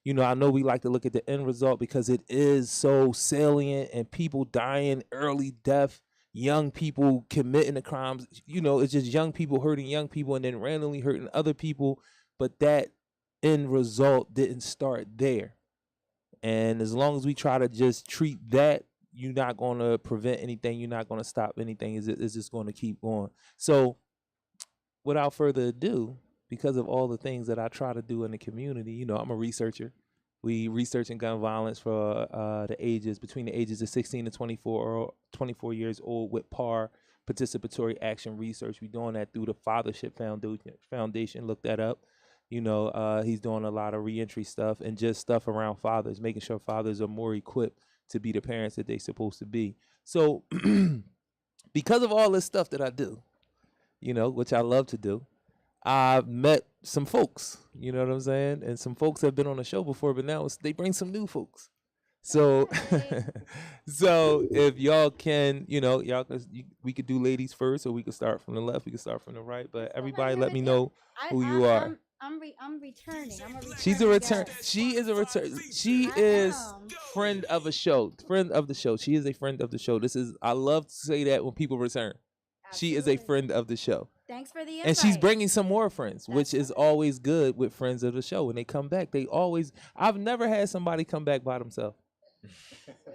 I know we like to look at the end result because it is so salient and people dying, early death, young people committing the crimes. It's just young people hurting young people and then randomly hurting other people. But that end result didn't start there. And as long as we try to just treat that, you're not going to prevent anything. You're not going to stop anything. It's just going to keep going. So without further ado, because of all the things that I try to do in the community, I'm a researcher. We researching gun violence for between the ages of 16 to 24 years old with PAR, participatory action research. We're doing that through the Fathership Foundation. Look that up. He's doing a lot of reentry stuff and just stuff around fathers, making sure fathers are more equipped to be the parents that they're supposed to be. So because of all this stuff that I do, which I love to do, I've met some folks, you know what I'm saying? And some folks have been on the show before, but now they bring some new folks. So, so if y'all can, we could do ladies first, or we could start from the left, we could start from the right. But everybody, let me know who you are. I'm returning. She's a return. She is a return. She is friend of a show. Friend of the show. She is a friend of the show. I love to say that when people return. Absolutely. She is a friend of the show. Thanks for the invite. And she's bringing some more friends, which is always good with friends of the show. When they come back, I've never had somebody come back by themselves.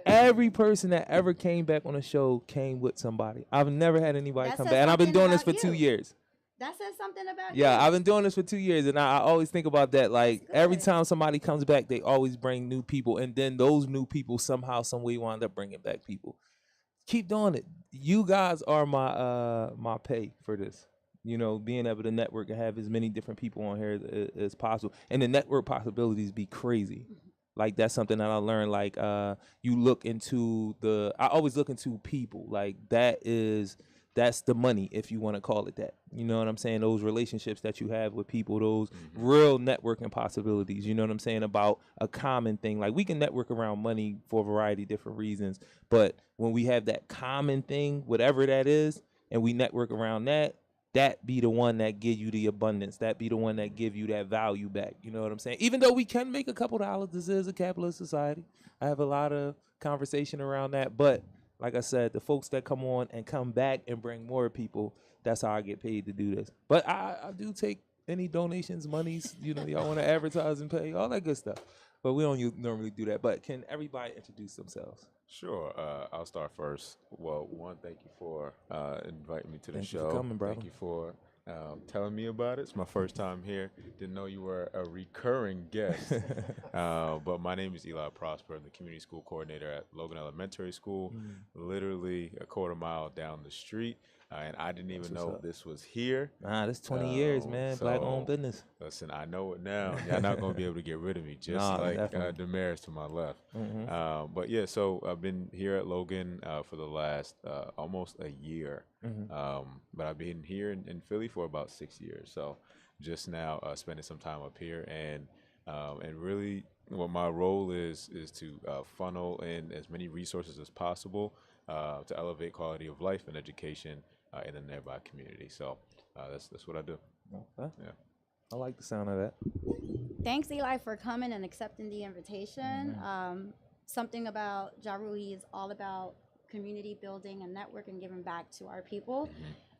Every person that ever came back on the show came with somebody. I've never had anybody come back. And I've been doing this for 2 years. That says something about you. Yeah, I've been doing this for 2 years, and I always think about that. Like, every time somebody comes back, they always bring new people, and then those new people somehow, some way wind up bringing back people. Keep doing it. You guys are my pay for this. Being able to network and have as many different people on here as possible, and the network possibilities be crazy. Like, that's something that I learned. Like, I always look into people. Like, that's the money, if you want to call it that. You know what I'm saying? Those relationships that you have with people, those real networking possibilities. You know what I'm saying? About a common thing. Like, we can network around money for a variety of different reasons. But when we have that common thing, whatever that is, and we network around that be the one that give you the abundance. That be the one that give you that value back. You know what I'm saying? Even though we can make a couple dollars, this is a capitalist society. I have a lot of conversation around that. But like I said, the folks that come on and come back and bring more people, that's how I get paid to do this. But I do take any donations, monies, y'all want to advertise and pay, all that good stuff. But we don't normally do that. But can everybody introduce themselves? Sure. I'll start first. Well, one, thank you for inviting me to the show. Thank you for coming, brother. Thank you for telling me about it. It's my first time here. Didn't know you were a recurring guest. But my name is Eli Prosper. I'm the community school coordinator at Logan Elementary School, literally a quarter mile down the street. And I didn't even know this was here. Nah, this 20 years, man. Black-owned business. Listen, I know it now. Y'all not going to be able to get rid of me, just like Damaris to my left. But yeah, so I've been here at Logan for the last almost a year. But I've been here in Philly for about 6 years. So just now spending some time up here. And really what my role is to funnel in as many resources as possible to elevate quality of life and education in the nearby community. So that's what I do. Okay. Yeah. I like the sound of that. Thanks, Eli, for coming and accepting the invitation. Something about Jarue is all about community building and network and giving back to our people.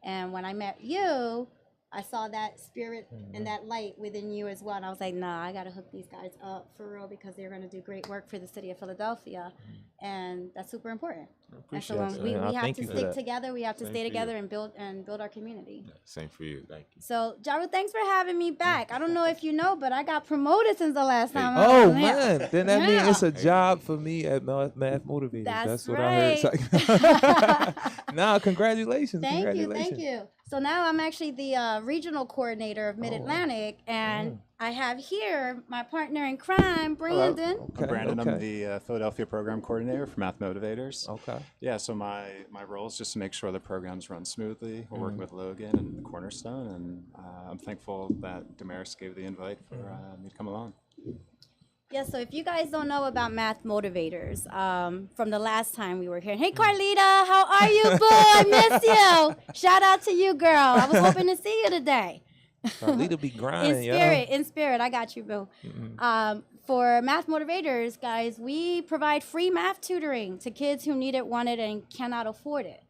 And when I met you, I saw that spirit and that light within you as well. And I was like, nah, I got to hook these guys up for real because they're going to do great work for the city of Philadelphia. And that's super important. And so when we have to stick together, we have to stay together and build our community. Yeah, same for you. Thank you. So, Jarue, thanks for having me back. I don't know if you know, but I got promoted since the last time Oh, man. Then that means it's a job for me at Math Motivators. That's what right. I heard. Nah, congratulations. Thank you. So now I'm actually the regional coordinator of Mid-Atlantic, and I have here my partner in crime, Brandon. Okay, Brandon, I'm the Philadelphia program coordinator for Math Motivators. Okay. Yeah, so my role is just to make sure the programs run smoothly. We're working with Logan and the Cornerstone, and I'm thankful that Damaris gave the invite for me to come along. Yeah, so if you guys don't know about Math Motivators, from the last time we were here, hey Carlita, how are you, boo? I miss you. Shout out to you, girl. I was hoping to see you today. Carlita be grinding, In spirit, I got you, boo. for math motivators, guys, we provide free math tutoring to kids who need it, want it, and cannot afford it.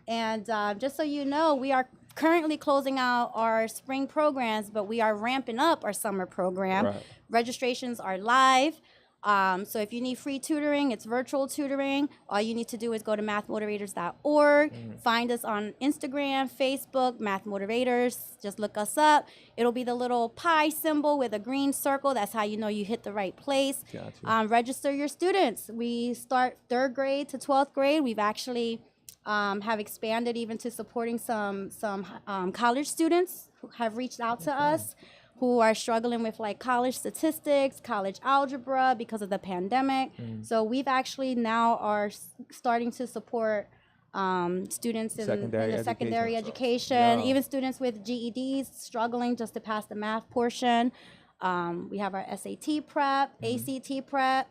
And just so you know, we are currently closing out our spring programs, but we are ramping up our summer program. Right. Registrations are live. So if you need free tutoring, it's virtual tutoring. All you need to do is go to mathmotivators.org. Find us on Instagram, Facebook, Math Motivators. Just look us up. It'll be the little pie symbol with a green circle. That's how you know you hit the right place. Gotcha. Register your students. We start 3rd grade to 12th grade. We've actually have expanded even to supporting some college students who have reached out to us, who are struggling with like college statistics, college algebra because of the pandemic. So we've actually now are starting to support students in the secondary education, even students with GEDs struggling just to pass the math portion. We have our SAT prep, ACT prep,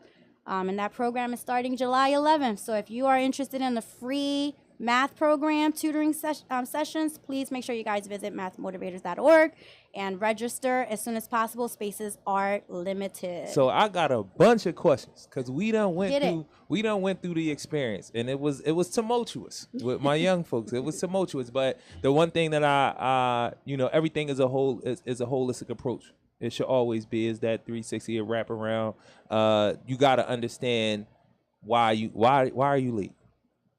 and that program is starting July 11th. So if you are interested in the free math program tutoring sessions, please make sure you guys visit mathmotivators.org and register as soon as possible. Spaces are limited. So I got a bunch of questions because we done went through the experience, and it was tumultuous with my young folks. It was tumultuous, but the one thing that I everything is a holistic approach. It should always be is that 360 a wraparound. You got to understand why are you late.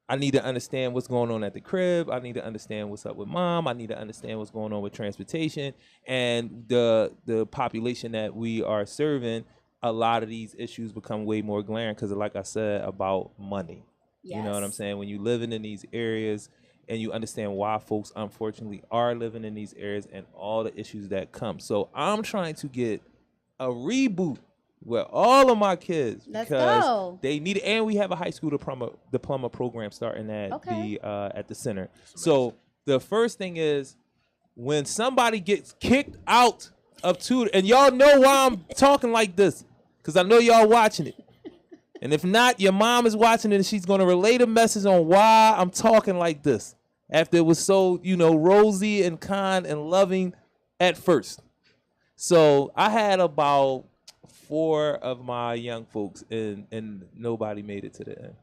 I need to understand what's going on at the crib. I need to understand what's up with mom. I need to understand what's going on with transportation and the population that we are serving. A lot of these issues become way more glaring because, like I said, about money. Yes. You know what I'm saying? When you living in these areas and you understand why folks unfortunately are living in these areas and all the issues that come. So I'm trying to get a reboot with all of my kids because they need it, and we have a high school diploma program starting at the center. So the first thing is when somebody gets kicked out of tutor, and y'all know why I'm talking like this because I know y'all watching it, and if not, your mom is watching it and she's gonna relay a message on why I'm talking like this after it was so rosy and kind and loving at first. So I had about 4 of my young folks and nobody made it to the end.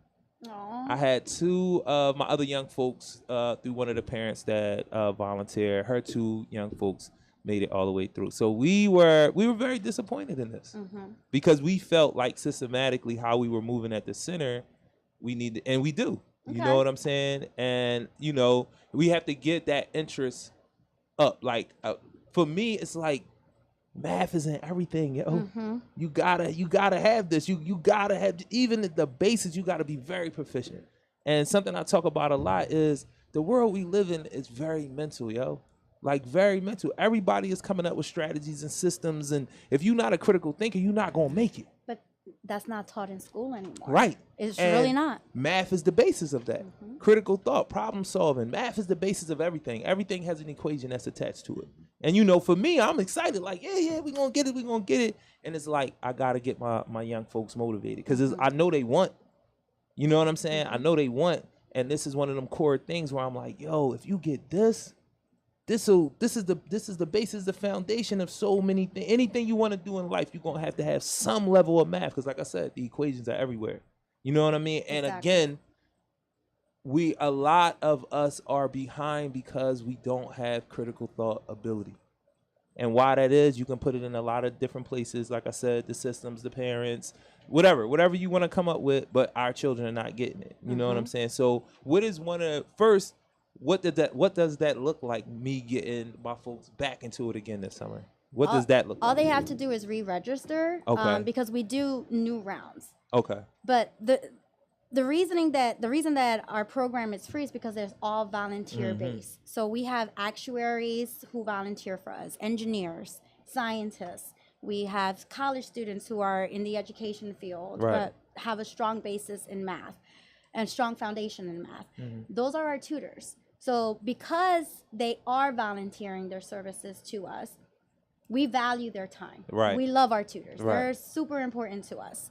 Aww. I had 2 of my other young folks through one of the parents that volunteer. Her 2 young folks made it all the way through. So we were very disappointed in this because we felt like systematically how we were moving at the center, we need, and we do. Okay. You know what I'm saying? And we have to get that interest up. Like for me, it's like math isn't everything, yo. You gotta have this. You gotta have even the basics. You gotta be very proficient. And something I talk about a lot is the world we live in is very mental, yo. Like very mental. Everybody is coming up with strategies and systems, and if you're not a critical thinker, you're not gonna make it. But that's not taught in school anymore. Right. It's really not. Math is the basis of that. Critical thought, problem solving. Math is the basis of everything. Everything has an equation that's attached to it. And for me, I'm excited. Like, yeah, we're going to get it. And it's like, I got to get my young folks motivated because I know they want. You know what I'm saying? I know they want. And this is one of them core things where I'm like, yo, if you get this is the basis, the foundation of so many things. Anything you want to do in life, you're going to have some level of math. Because like I said, the equations are everywhere. You know what I mean? And again, a lot of us are behind because we don't have critical thought ability. And why that is, you can put it in a lot of different places. Like I said, the systems, the parents, whatever you want to come up with, but our children are not getting it. You know what I'm saying? So what does that look like, me getting my folks back into it again this summer? What does that look like? All they have to do is re-register because we do new rounds. Okay. But the reason that our program is free is because it's all volunteer based. So we have actuaries who volunteer for us, engineers, scientists. We have college students who are in the education field but have a strong basis in math and strong foundation in math. Those are our tutors. So because they are volunteering their services to us, we value their time. Right. We love our tutors. Right. They're super important to us.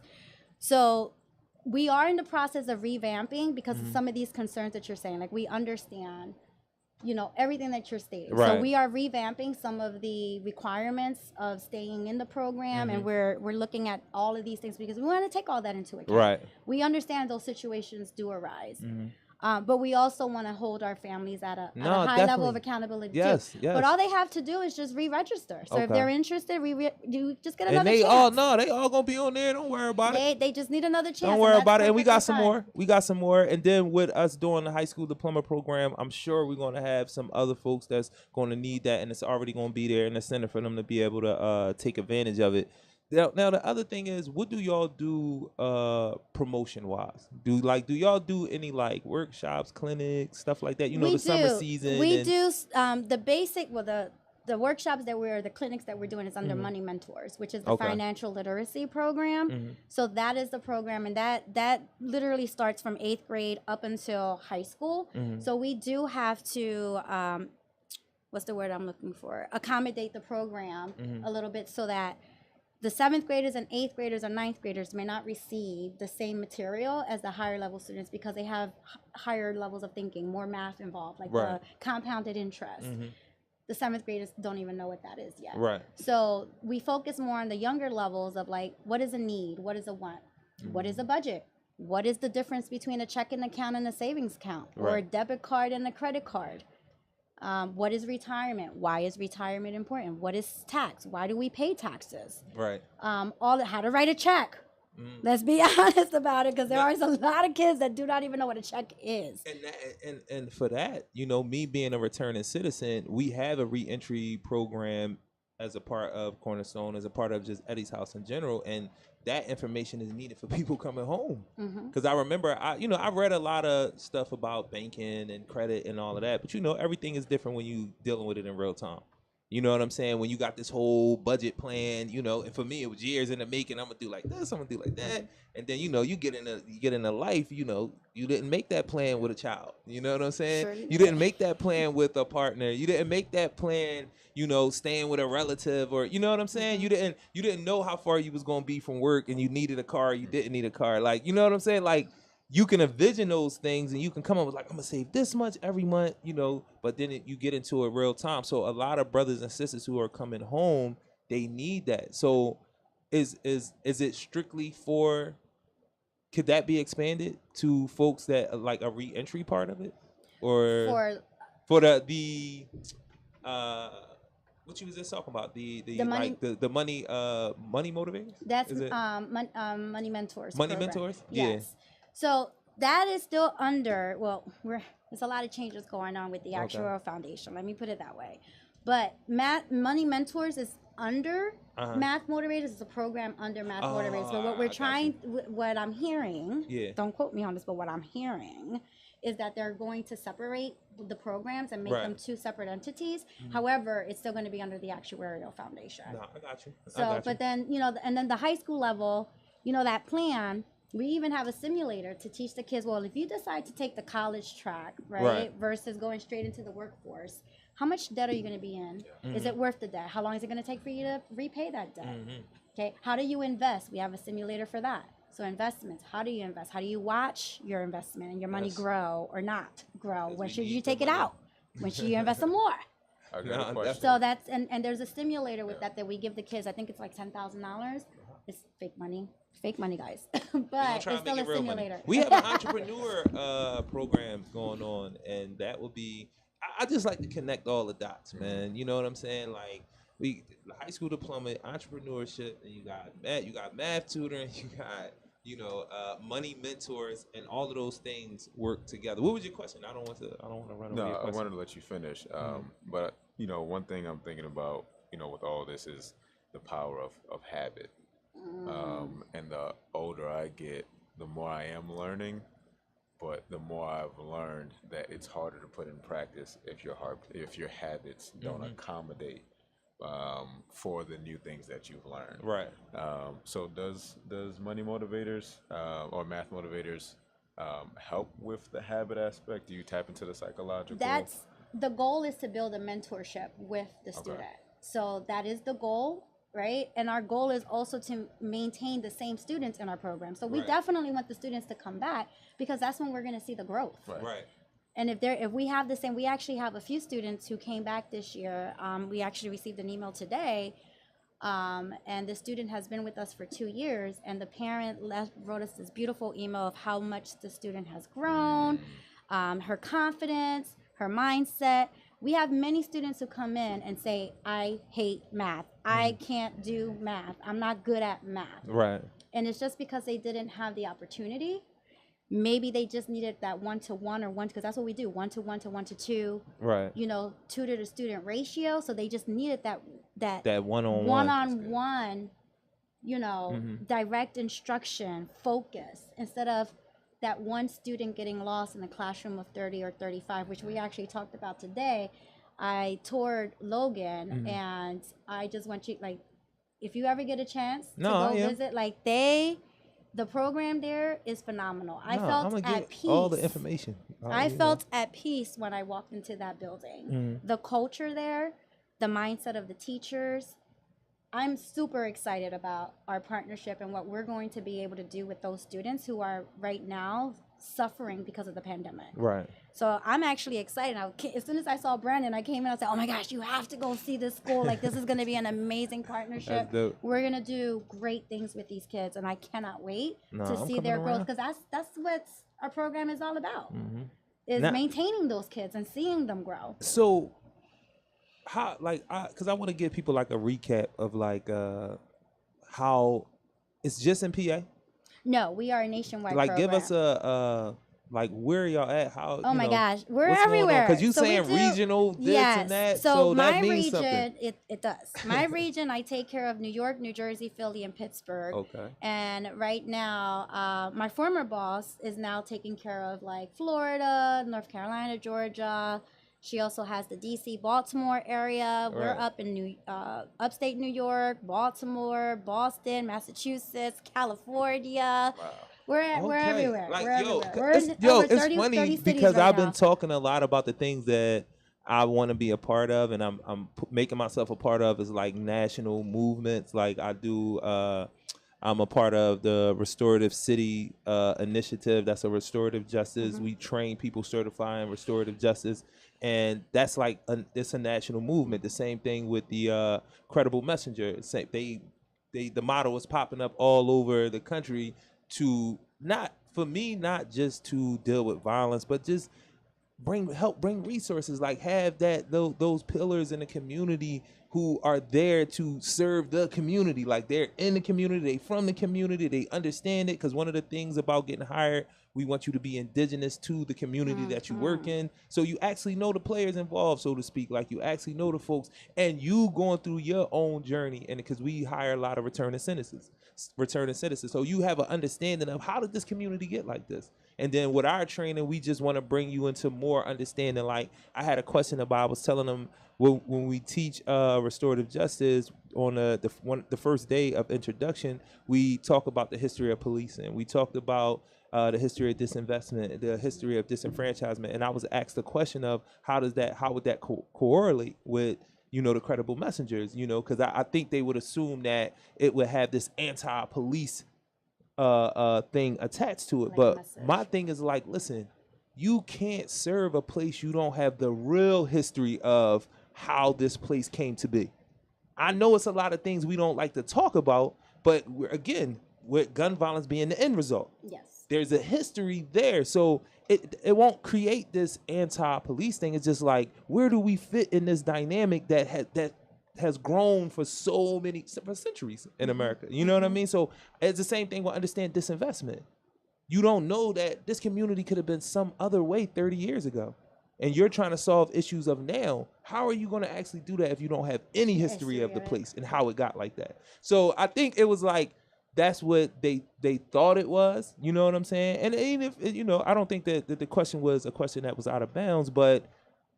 So we are in the process of revamping because of some of these concerns that you're saying. Like, we understand everything that you're stating. Right. So we are revamping some of the requirements of staying in the program, and we're looking at all of these things because we want to take all that into account. Right. We understand those situations do arise. But we also want to hold our families at a high level of accountability yes, too. Yes. But all they have to do is just re-register. So if they're interested, you just get another and they chance. they all gonna be on there. Don't worry about it. They just need another chance. Don't worry about it. And we got some more. We got some more. And then with us doing the high school diploma program, I'm sure we're gonna have some other folks that's gonna need that, and it's already gonna be there in the center for them to be able to take advantage of it. Now the other thing is, what do y'all do promotion wise? Do y'all do any like workshops, clinics, stuff like that? The summer season. We do the basic. Well, the workshops the clinics that we're doing is under Money Mentors, which is the financial literacy program. So that is the program, and that literally starts from 8th grade up until high school. So we do have to what's the word I'm looking for? Accommodate the program a little bit so that the 7th graders and 8th graders and 9th graders may not receive the same material as the higher level students because they have higher levels of thinking, more math involved, like the compounded interest. The 7th graders don't even know what that is yet. Right. So we focus more on the younger levels of like, what is a need? What is a want? What is a budget? What is the difference between a checking account and a savings account, or a debit card and a credit card? What is retirement? Why is retirement important? What is tax? Why do we pay taxes? Right. How to write a check. Let's be honest about it, because there are a lot of kids that do not even know what a check is. And for that, me being a returning citizen, we have a reentry program as a part of Cornerstone, as a part of just Eddie's House in general, and that information is needed for people coming home. Because I remember, I read a lot of stuff about banking and credit and all of that, but everything is different when you dealing with it in real time. You know what I'm saying? When you got this whole budget plan, and for me it was years in the making. I'm gonna do like this, I'm gonna do like that, and then you get into life. You didn't make that plan with a child. You know what I'm saying? Sure you didn't make that plan with a partner. You didn't make that plan. Staying with a relative, or you know what I'm saying? You didn't know how far you was gonna be from work, and you needed a car. You didn't need a car. Like, you know what I'm saying? Like, you can envision those things, and you can come up with like, I'm gonna save this much every month, but then you get into a real time. So a lot of brothers and sisters who are coming home, they need that. So is it strictly could that be expanded to folks that like a re-entry part of it, or for the what you was just talking about, the money, like the money motivators? That's Money Mentors. Money program. Mentors? Yes. Yeah. So that is still under, there's a lot of changes going on with the Actuarial Foundation. Let me put it that way. But Money Mentors is under Math Motivators. It's a program under Math Motivators. But what I'm hearing, don't quote me on this, but what I'm hearing is that they're going to separate the programs and make them two separate entities. However, it's still going to be under the Actuarial Foundation. No, I got you. But then, and then the high school level, that plan, we even have a simulator to teach the kids, well, if you decide to take the college track, right. versus going straight into the workforce, how much debt are you going to be in? Is it worth the debt? How long is it going to take for you to repay that debt? Okay, how do you invest? We have a simulator for that. So investments, how do you invest? How do you watch your investment and your money grow or not grow? When should you take it out? When should you invest some more? I got a question. So that's, and there's a simulator with that we give the kids. I think it's like $10,000. It's fake money, guys. But it's still a simulator. We have an entrepreneur program going on, and that will be, I just like to connect all the dots, man. You know what I'm saying? Like, the high school diploma, entrepreneurship, and you got math tutoring, you got money mentors, and all of those things work together. What was your question? I don't want to run over your question. I wanted to let you finish. But one thing I'm thinking about, with all this is the power of habit. And the older I get, the more I am learning, but the more I've learned that it's harder to put in practice if your habits don't accommodate for the new things that you've learned. Right. So does Money Motivators or Math Motivators help with the habit aspect? Do you tap into the psychological? That's the goal, is to build a mentorship with the student. So that is the goal, right? And our goal is also to maintain the same students in our program. So we definitely want the students to come back, because that's when we're going to see the growth. Right. And if we have the same, we actually have a few students who came back this year. We actually received an email today, and the student has been with us for 2 years, and the parent wrote us this beautiful email of how much the student has grown, her confidence, her mindset. We have many students who come in and say, I hate math. I can't do math. I'm not good at math. Right. And it's just because they didn't have the opportunity. Maybe they just needed that 1-to-1 or because that's what we do, 1-to-1 to 1-to-2. Right. You know, tutor to student ratio. So they just needed that one-on-one, you know, direct instruction, focus, instead of that one student getting lost in a classroom of 30 or 35, which we actually talked about today. I toured Logan, and I just want you, like, if you ever get a chance to go visit, like the program there is phenomenal. I felt at peace. All the information. I felt at peace when I walked into that building. The culture there, the mindset of the teachers. I'm super excited about our partnership and what we're going to be able to do with those students who are right now suffering because of the pandemic. Right. So I'm actually excited. As soon as I saw Brandon, I came in, I said, oh my gosh, you have to go see this school. Like, this is going to be an amazing partnership. We're going to do great things with these kids, and I cannot wait to see their growth, because that's what our program is all about, is maintaining those kids and seeing them grow. So how, like, because I want to give people like a recap of like how it's just in PA. No, we are a nationwide like program. Give us a like where y'all at, how oh my gosh, we're everywhere, because you saying regional this and that, so my that means region something. It does. My region, I take care of New York, New Jersey, Philly, and Pittsburgh. Okay. And right now my former boss is now taking care of like Florida, North Carolina, Georgia. She also has the DC, Baltimore area. We're up in upstate New York, Baltimore, Boston, Massachusetts, California. Wow. We're everywhere. Like, we're everywhere. We're it's, in over 30, funny 30 cities because right I've now. been talking a lot about the things that I want to be a part of, and I'm making myself a part of is like national movements. Like I do. I'm a part of the Restorative City initiative. That's a restorative justice. We train people certifying restorative justice. And that's like it's a national movement. The same thing with the Credible Messenger. The motto is popping up all over the country to not just to deal with violence, but just help bring resources, like have those pillars in the community who are there to serve the community. Like they're in the community, they from the community, they understand it. Because one of the things about getting hired, we want you to be indigenous to the community that you work in. So you actually know the players involved, so to speak. Like you actually know the folks, and you going through your own journey. And because we hire a lot of returning citizens. So you have an understanding of how did this community get like this? And then with our training, we just want to bring you into more understanding. Like I had a question about, I was telling them when we teach restorative justice on the first day of introduction, we talk about the history of policing. We talked about the history of disinvestment, the history of disenfranchisement. And I was asked the question of how would that correlate with, the credible messengers, because I think they would assume that it would have this anti-police thing attached to it. Like, but my thing is like, listen, you can't serve a place you don't have the real history of how this place came to be. I know it's a lot of things we don't like to talk about, but with gun violence being the end result. Yes. There's a history there. So it won't create this anti-police thing. It's just like, where do we fit in this dynamic that has grown for centuries in America? You know what I mean? So it's the same thing with understand disinvestment. You don't know that this community could have been some other way 30 years ago. And you're trying to solve issues of now. How are you going to actually do that if you don't have any history of the place and how it got like that? So I think it was like, that's what they thought it was. You know what I'm saying? And even if, I don't think that the question was a question that was out of bounds, but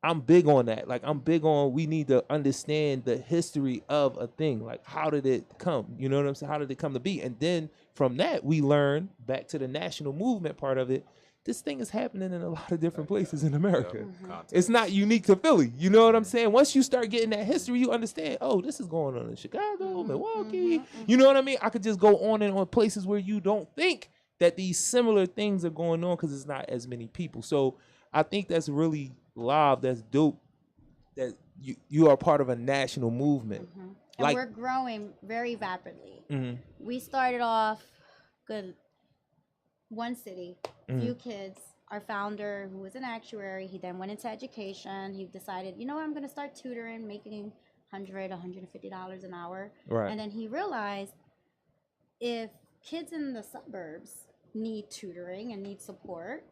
I'm big on that. Like, I'm big on, we need to understand the history of a thing. Like, how did it come? You know what I'm saying? How did it come to be? And then from that, we learn back to the national movement part of it. This thing is happening in a lot of different places in America. It's not unique to Philly. You know what I'm saying? Once you start getting that history, you understand, oh, this is going on in Chicago, Milwaukee. You know what I mean? I could just go on and on places where you don't think that these similar things are going on because it's not as many people. So I think that's really live. That's dope. That you are part of a national movement. Mm-hmm. And we're growing very rapidly. Mm-hmm. We started off good, one city, few kids. Our founder, who was an actuary, he then went into education. He decided, you know what, I'm going to start tutoring, making $100, $150 an hour. Right. And then he realized if kids in the suburbs need tutoring and need support,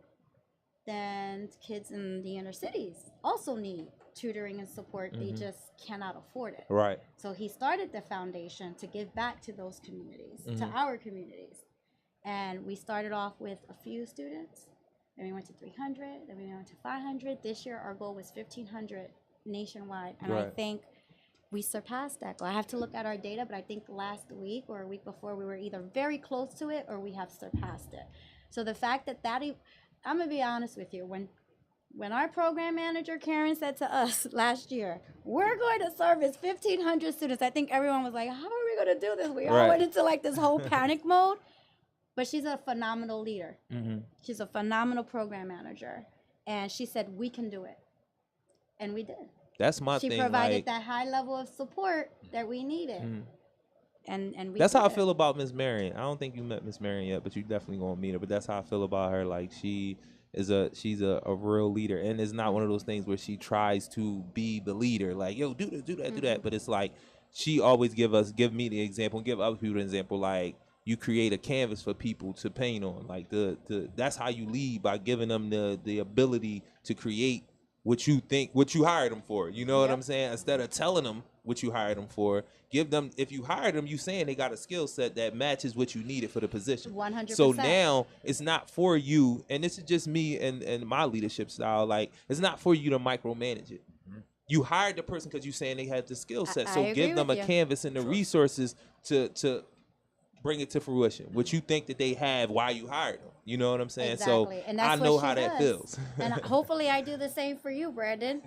then kids in the inner cities also need tutoring and support. They just cannot afford it. Right. So he started the foundation to give back to those communities, to our communities. And we started off with a few students, then we went to 300, then we went to 500. This year our goal was 1,500 nationwide, and I think we surpassed that goal. I have to look at our data, but I think last week or a week before we were either very close to it or we have surpassed it. So the fact that I'm gonna be honest with you, when our program manager Karen said to us last year, we're going to service 1,500 students, I think everyone was like, how are we going to do this? We all went into like this whole panic mode. But she's a phenomenal leader. Mm-hmm. She's a phenomenal program manager. And she said, we can do it. And we did. That's my thing. She provided that high level of support that we needed. And we that's how I feel about Miss Marion. I don't think you met Miss Marion yet, but you definitely gonna meet her. But that's how I feel about her. Like she's a real leader, and it's not one of those things where she tries to be the leader. Like, yo, do this, do that, do that. But it's like she always give me the example, and give other people the example. Like, you create a canvas for people to paint on. Like that's how you lead, by giving them the ability to create what you hired them for. You know what I'm saying? Instead of telling them what you hired them for, give them, if you hired them, you saying they got a skill set that matches what you needed for the position. 100%. So now it's not for you, and this is just me and my leadership style. Like, it's not for you to micromanage it. You hired the person because you saying they had the skill set. So give them a canvas and the resources to bring it to fruition. What you think that they have, why you hired them. You know what I'm saying? Exactly. So and that's I know how that feels. And hopefully I do the same for you, Brandon.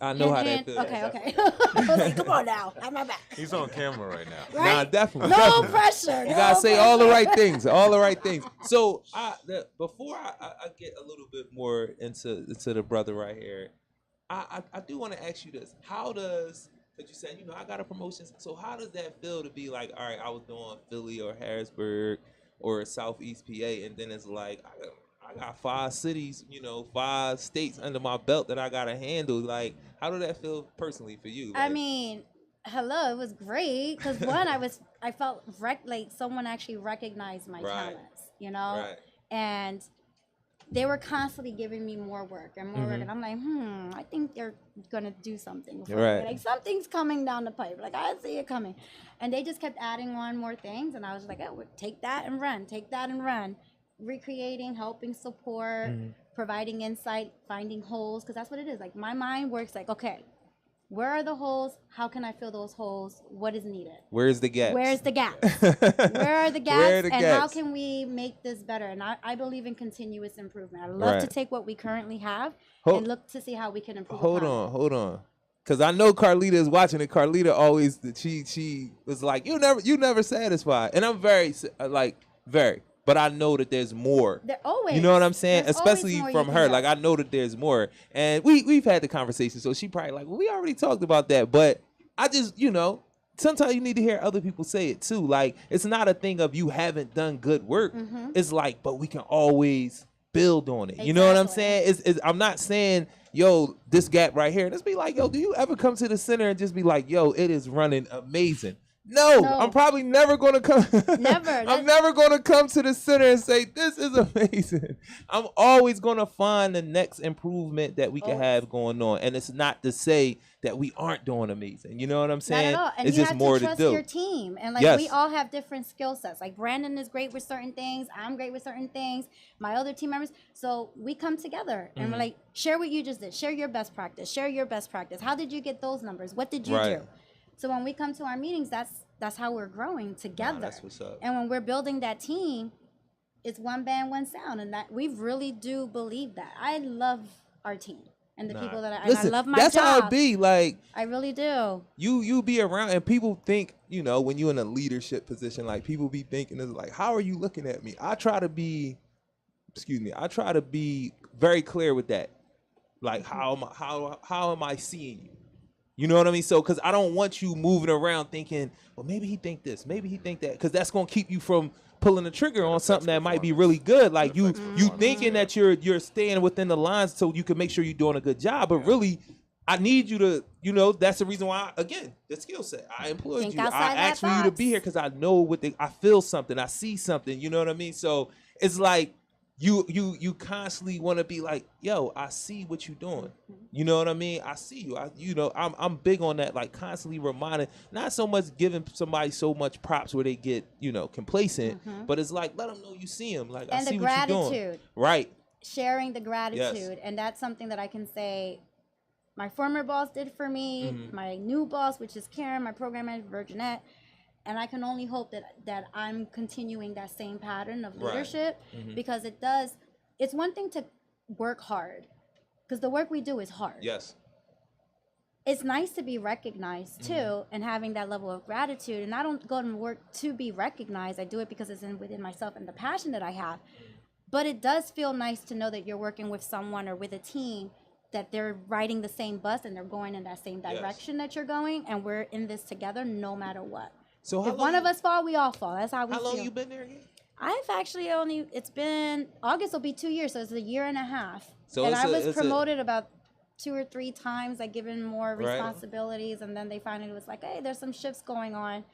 I know how that feels. Okay. I was like, come on now, have my back. He's on camera right now. Right? Nah, definitely. No pressure. You gotta say all the right things. All the right things. So before I get a little bit more into the brother right here, I do want to ask you this. How does, because you said, I got a promotion. So how does that feel to be like, all right, I was doing Philly or Harrisburg or Southeast PA, and then it's like, I got 5 cities, 5 states under my belt that I got to handle. Like, how did that feel personally for you? Like, I mean, hello, it was great. Because one, I felt like someone actually recognized my talents, Right. And they were constantly giving me more work and more work. And I'm like, I think they're going to do something. Right. Like, something's coming down the pipe. Like, I see it coming. And they just kept adding on more things. And I was like, oh, take that and run. Recreating, helping support, providing insight, finding holes. Because that's what it is. Like, my mind works like, okay, where are the holes? How can I fill those holes? What is needed? Where's the gaps? Where are the gaps? And how gaps? can we make this better? And I believe in continuous improvement. I love to take what we currently have and look to see how we can improve. Hold on. Because I know Carlita is watching it. Carlita always, she was like, you never satisfied. And I'm very. But I know that there's more. There always. You know what I'm saying? There's Especially from her. Like, I know that there's more. And we've had the conversation, so she probably like, well, we already talked about that. But I just, sometimes you need to hear other people say it too. Like, it's not a thing of you haven't done good work. It's like, but we can always build on it. Exactly. You know what I'm saying? I'm not saying, yo, this gap right here. Let's be like, yo, do you ever come to the center and just be like, yo, it is running amazing? No, I'm probably never going to come. Never. I'm never going to come to the center and say, this is amazing. I'm always going to find the next improvement that we can have going on. And it's not to say that we aren't doing amazing. You know what I'm saying? Not at all. And it's you just have more to trust do. your team. And we all have different skill sets. Like, Brandon is great with certain things. I'm great with certain things. My other team members. So we come together and we're like, share what you just did. Share your best practice. How did you get those numbers? What did you do? So when we come to our meetings, that's how we're growing together. That's what's up. And when we're building that team, it's one band, one sound, and that we really do believe that. I love our team and the people that I love my that's job. That's how it be. Like, I really do. You be around, and people think, when you're in a leadership position, like, people be thinking, is like, how are you looking at me? I try to be very clear with that. Like, how am I seeing you? You know what I mean? So, because I don't want you moving around thinking, well, maybe he think this, maybe he think that, because that's gonna keep you from pulling the trigger on something that might be really good. Like you thinking that you're staying within the lines so you can make sure you're doing a good job, but really, I need you to, that's the reason why, again, the skill set. I employed Think you. I outside that asked for you to be here because I know I feel something, I see something. You know what I mean? So it's like you constantly want to be like, yo, I see what you're doing. You know what I mean? I see you. I'm big on that, like constantly reminding, not so much giving somebody so much props where they get, complacent, but it's like, let them know you see them. Like, and I see the what you're doing. gratitude. Right. Sharing the gratitude. Yes. And that's something that I can say my former boss did for me, my new boss, which is Karen, my program manager, Virginette. And I can only hope that I'm continuing that same pattern of leadership, because it's one thing to work hard, because the work we do is hard. Yes. It's nice to be recognized too, and having that level of gratitude. And I don't go to work to be recognized. I do it because it's within myself and the passion that I have. But it does feel nice to know that you're working with someone or with a team that they're riding the same bus and they're going in that same direction that you're going, and we're in this together no matter what. So if one of us fall, we all fall. That's how we feel. How long you been there again? I've actually it's been, August will be 2 years, so it's a year and a half. So and I was promoted about 2 or 3 times, like given more responsibilities, and then they finally was like, hey, there's some shifts going on,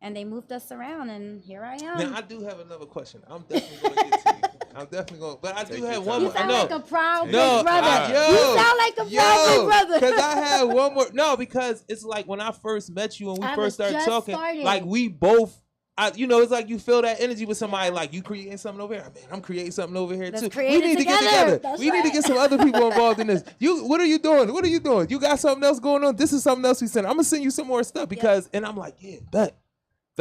and they moved us around, and here I am. Now, I do have another question. I'm definitely going to get to you. I'm definitely going to, but I do have one more. You sound like a proud big brother. You sound like a proud big brother. Because I have one more. No, because it's like when I first met you and we first started talking, like we both, it's like you feel that energy with somebody, like you creating something over here. Man, I'm creating something over here too. We need to get together. We need to get some other people involved in this. What are you doing? What are you doing? You got something else going on? This is something else we sent. I'm going to send you some more stuff because, and I'm like, yeah, bet.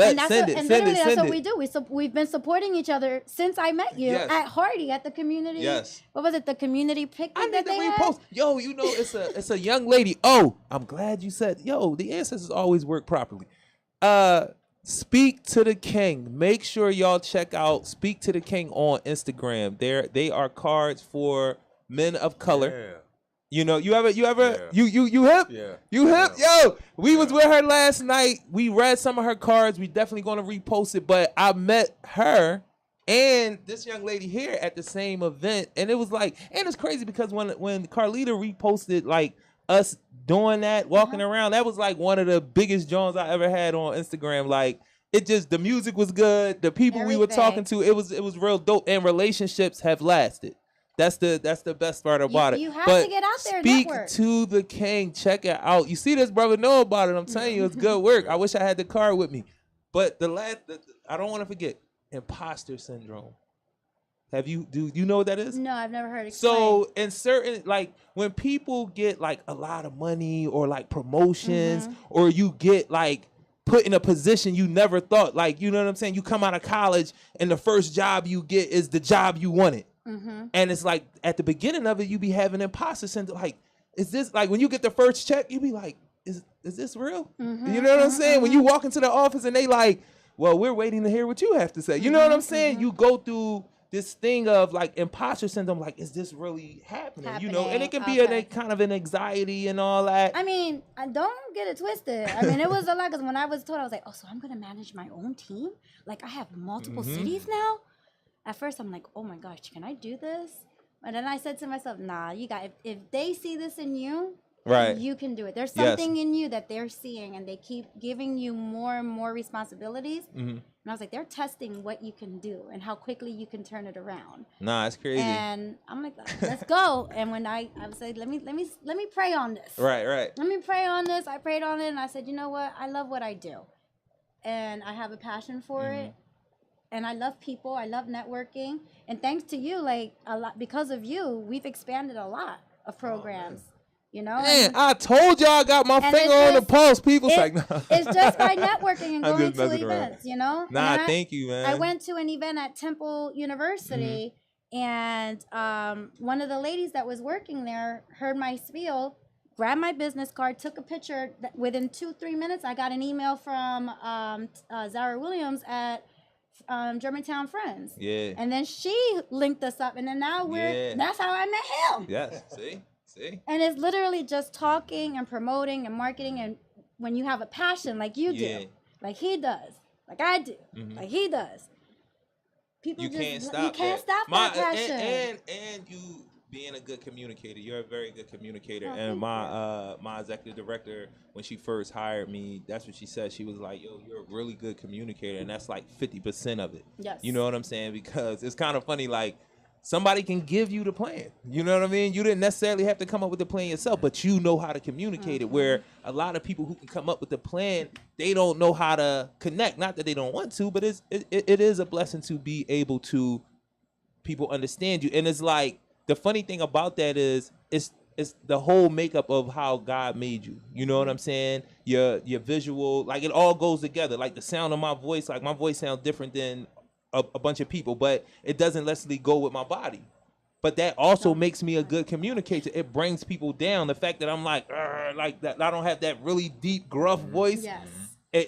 And that's what we do. We've been supporting each other since I met you at Hardy, at the community. Yes. What was it? The community picnic that they had? Yo, it's a young lady. Oh, I'm glad you said. Yo, the ancestors always work properly. Speak to the King. Make sure y'all check out Speak to the King on Instagram. They are cards for men of color. Yeah. You ever you hip? Yeah. You hip? Yo, we was with her last night. We read some of her cards. We definitely gonna repost it. But I met her and this young lady here at the same event. And it was like, and it's crazy because when Carlita reposted like us doing that, walking around, that was like one of the biggest joints I ever had on Instagram. Like the music was good. The people we were talking to, it was real dope. And relationships have lasted. That's the best part about it. You have to get out there and network. Speak to the King. Check it out. You see this brother know about it. I'm telling you, it's good work. I wish I had the card with me. But I don't want to forget imposter syndrome. Do you know what that is? No, I've never heard it. So in certain, like when people get like a lot of money or like promotions or you get like put in a position you never thought, like, you know what I'm saying? You come out of college and the first job you get is the job you wanted. And it's like at the beginning of it, you be having imposter syndrome. Like, is this like when you get the first check, you be like, is this real? You know what I'm saying? When you walk into the office and they like, well, we're waiting to hear what you have to say. You know what I'm saying? You go through this thing of like imposter syndrome. Like, is this really happening? And it can be a kind of an anxiety and all that. I mean, don't get it twisted. I mean, it was a lot because when I was told, I was like, oh, so I'm gonna manage my own team? Like, I have multiple cities now. At first, I'm like, oh my gosh, can I do this? And then I said to myself, nah, you got if they see this in you, you can do it. There's something in you that they're seeing, and they keep giving you more and more responsibilities. And I was like, they're testing what you can do and how quickly you can turn it around. Nah, it's crazy. And I'm like, let's go. And when I would say, let me pray on this. Right. Let me pray on this. I prayed on it, and I said, you know what? I love what I do, and I have a passion for it. And I love people. I love networking. And thanks to you, like a lot, because of you, we've expanded a lot of programs. Man, I told y'all I got my finger on the pulse. People's like, nah. It's just by networking and going to events, Nah, thank you, man. I went to an event at Temple University, and one of the ladies that was working there heard my spiel, grabbed my business card, took a picture. Within 2-3 minutes, I got an email from Zara Williams at Germantown Friends. Yeah. And then she linked us up, and then now that's how I met him. Yes. See? See? And it's literally just talking and promoting and marketing, and when you have a passion like you do, like he does, like I do, like he does. People you just can't stop. You can't stop that passion. And you being a good communicator. You're a very good communicator. Oh, and my executive director, when she first hired me, that's what she said. She was like, "Yo, you're a really good communicator," and that's like 50% of it. Yes. You know what I'm saying? Because it's kind of funny, like. Somebody can give you the plan. You know what I mean? You didn't necessarily have to come up with the plan yourself, but you know how to communicate it. Where a lot of people who can come up with the plan, they don't know how to connect. Not that they don't want to, but it is a blessing to be able to people understand you. And it's like the funny thing about that is it's the whole makeup of how God made you. You know what I'm saying? Your visual, like it all goes together. Like the sound of my voice, like my voice sounds different than a bunch of people, but it doesn't necessarily go with my body. But that also makes me a good communicator. It brings people down. The fact that I'm like that, I don't have that really deep, gruff voice. Yes.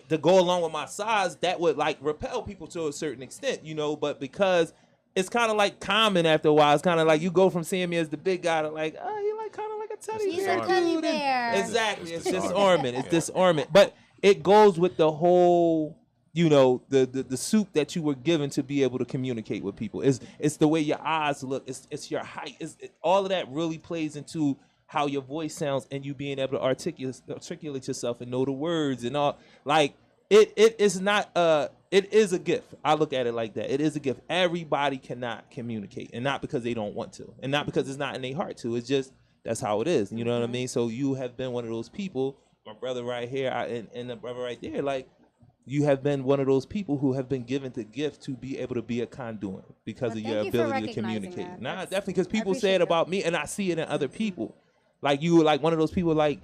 To go along with my size, that would like repel people to a certain extent, you know. But because it's kind of like common after a while, it's kind of like you go from seeing me as the big guy to like, oh, you like kind of like a teddy He's bear. a teddy bear. Exactly. It's disarmament. It's disarmament. But it goes with the whole. You know, the soup that you were given to be able to communicate with people. It's the way your eyes look. It's your height. All of that really plays into how your voice sounds and you being able to articulate yourself and know the words and all. Like it is not it is a gift. I look at it like that. It is a gift. Everybody cannot communicate, and not because they don't want to, and not because it's not in their heart to. It's just that's how it is. You know what I mean? So you have been one of those people. My brother right here and the brother right there, like. You have been one of those people who have been given the gift to be able to be a conduit because of your ability to communicate. That. Nah, definitely, because people say it about me, and I see it in other people. Like you were like one of those people, like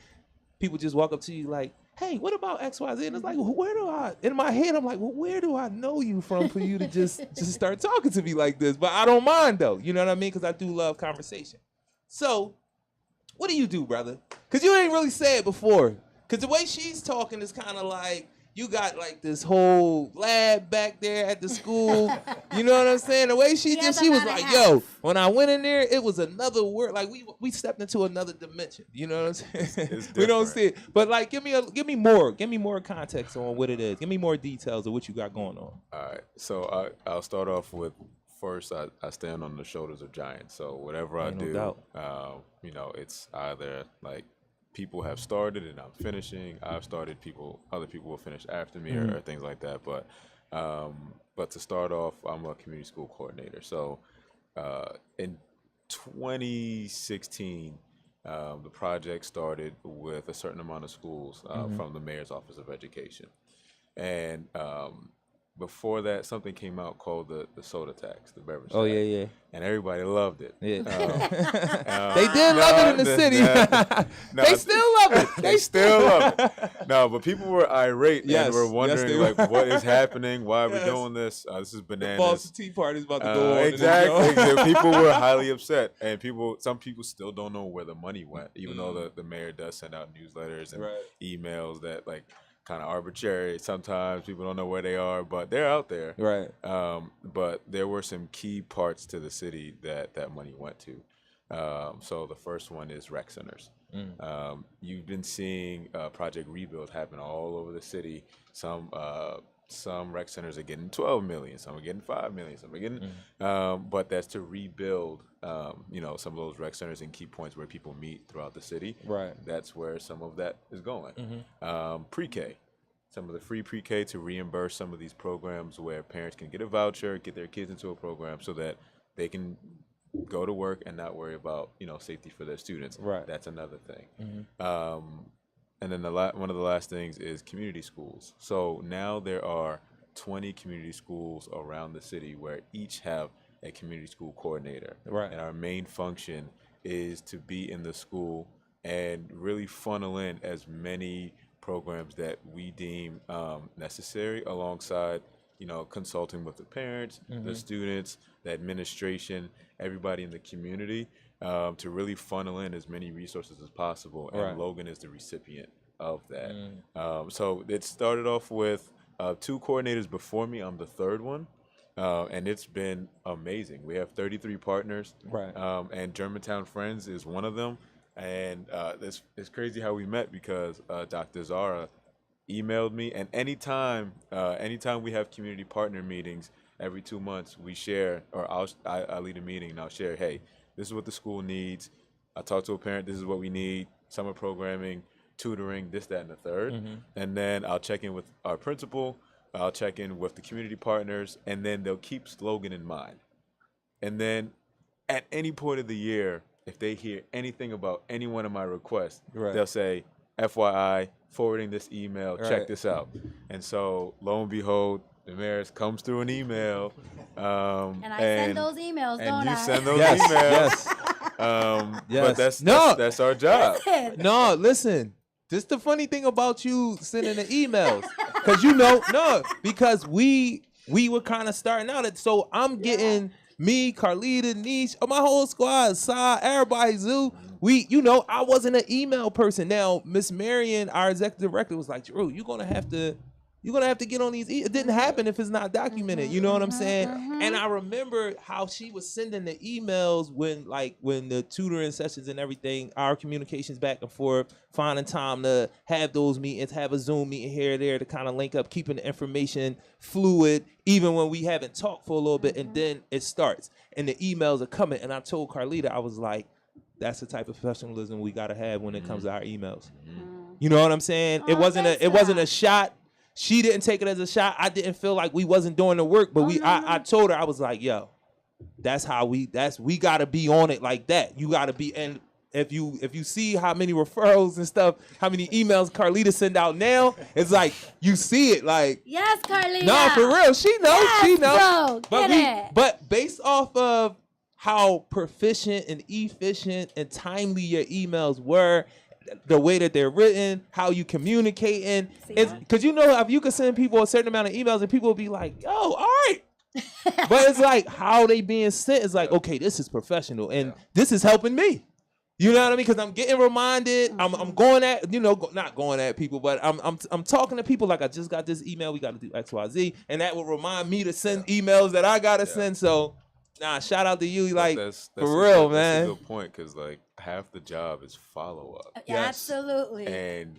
people just walk up to you like, "Hey, what about X, Y, Z?" And it's like, well, where do I? In my head, I'm like, well, where do I know you from for you to just start talking to me like this? But I don't mind though. You know what I mean? Because I do love conversation. So, what do you do, brother? Because you ain't really said before. Because the way she's talking is kind of like. You got like this whole lab back there at the school. You know what I'm saying? The way she was like, yo, when I went in there, it was another word. Like we stepped into another dimension. You know what I'm saying? We don't see it. But like give me more context on what it is. Give me more details of what you got going on. All right. So I'll start off with first I stand on the shoulders of giants. So whatever I do, you know, it's either like people have started and I'm finishing. I've started. Other people will finish after me or things like that. But to start off, I'm a community school coordinator. So in 2016, the project started with a certain amount of schools from the Mayor's Office of Education, and before that, something came out called the soda tax, the beverage tax. Yeah. And everybody loved it. Yeah. They did love it in the city. They still love it. They still love it. No, but people were irate and were wondering, like, what is happening? Why are we doing this? This is bananas. The Boston Tea Party is about to go on. Exactly. People were highly upset. And some people still don't know where the money went, even though the mayor does send out newsletters and emails that, like, kind of arbitrary. Sometimes people don't know where they are, but they're out there. Right. But there were some key parts to the city that money went to. So the first one is rec centers. You've been seeing Project Rebuild happen all over the city. Some rec centers are getting 12 million, some are getting 5 million, some are getting, but that's to rebuild, you know, some of those rec centers and key points where people meet throughout the city. Right. That's where some of that is going. Pre-K, some of the free pre-K to reimburse some of these programs where parents can get a voucher, get their kids into a program so that they can go to work and not worry about, you know, safety for their students. Right. That's another thing. And then one of the last things is community schools. So now there are 20 community schools around the city where each have a community school coordinator. Right. And our main function is to be in the school and really funnel in as many programs that we deem necessary, alongside, you know, consulting with the parents, the students, the administration, everybody in the community, to really funnel in as many resources as possible. And Logan is the recipient of that. So it started off with 2 coordinators before me. I'm the third one. And it's been amazing. We have 33 partners. Right. And Germantown Friends is one of them. And it's crazy how we met because Dr. Zara emailed me, and anytime we have community partner meetings every 2 months, we share, or I lead a meeting and I'll share, hey, this is what the school needs. I talk to a parent, this is what we need, summer programming, tutoring, this, that, and the third. And then I'll check in with our principal, I'll check in with the community partners, and then they'll keep slogan in mind. And then at any point of the year, if they hear anything about any one of my requests, they'll say, FYI, forwarding this email, check this out. And so, lo and behold, Damaris comes through an email. And I send those emails, don't I? And you send those emails. Yes. But that's our job. No, listen. This the funny thing about you sending the emails. Because we were kind of starting out. So I'm getting me, Carlita, Niche, my whole squad, Sa, everybody, Zoo. I wasn't an email person. Now, Miss Marion, our executive director, was like, Jarue, you're gonna have to get on these. It didn't happen if it's not documented. You know what I'm saying? And I remember how she was sending the emails when the tutoring sessions and everything, our communications back and forth, finding time to have those meetings, have a Zoom meeting here or there to kind of link up, keeping the information fluid, even when we haven't talked for a little bit, and then it starts and the emails are coming. And I told Carlita, I was like, that's the type of professionalism we gotta have when it comes to our emails. You know what I'm saying? It wasn't a shot. She didn't take it as a shot. I didn't feel like we wasn't doing the work, but I told her, I was like, yo, we gotta be on it like that. You gotta be, and if you see how many referrals and stuff, how many emails Carlita send out now, it's like you see it like, yes, Carlita. No, for real. She knows. Yes, she knows. Bro, But based off of how proficient and efficient and timely your emails were, the way that they're written, how you communicating, it's because if you could send people a certain amount of emails and people will be like, yo, all right. But it's like how they being sent is like, okay, this is professional and this is helping me. You know what I mean? Because I'm getting reminded. I'm going at, not going at people, but I'm talking to people like I just got this email. We got to do X, Y, Z, and that will remind me to send emails that I gotta send. So, shout out to you, that's for real, man. That's a good point because half the job is follow up. Yes. Absolutely. And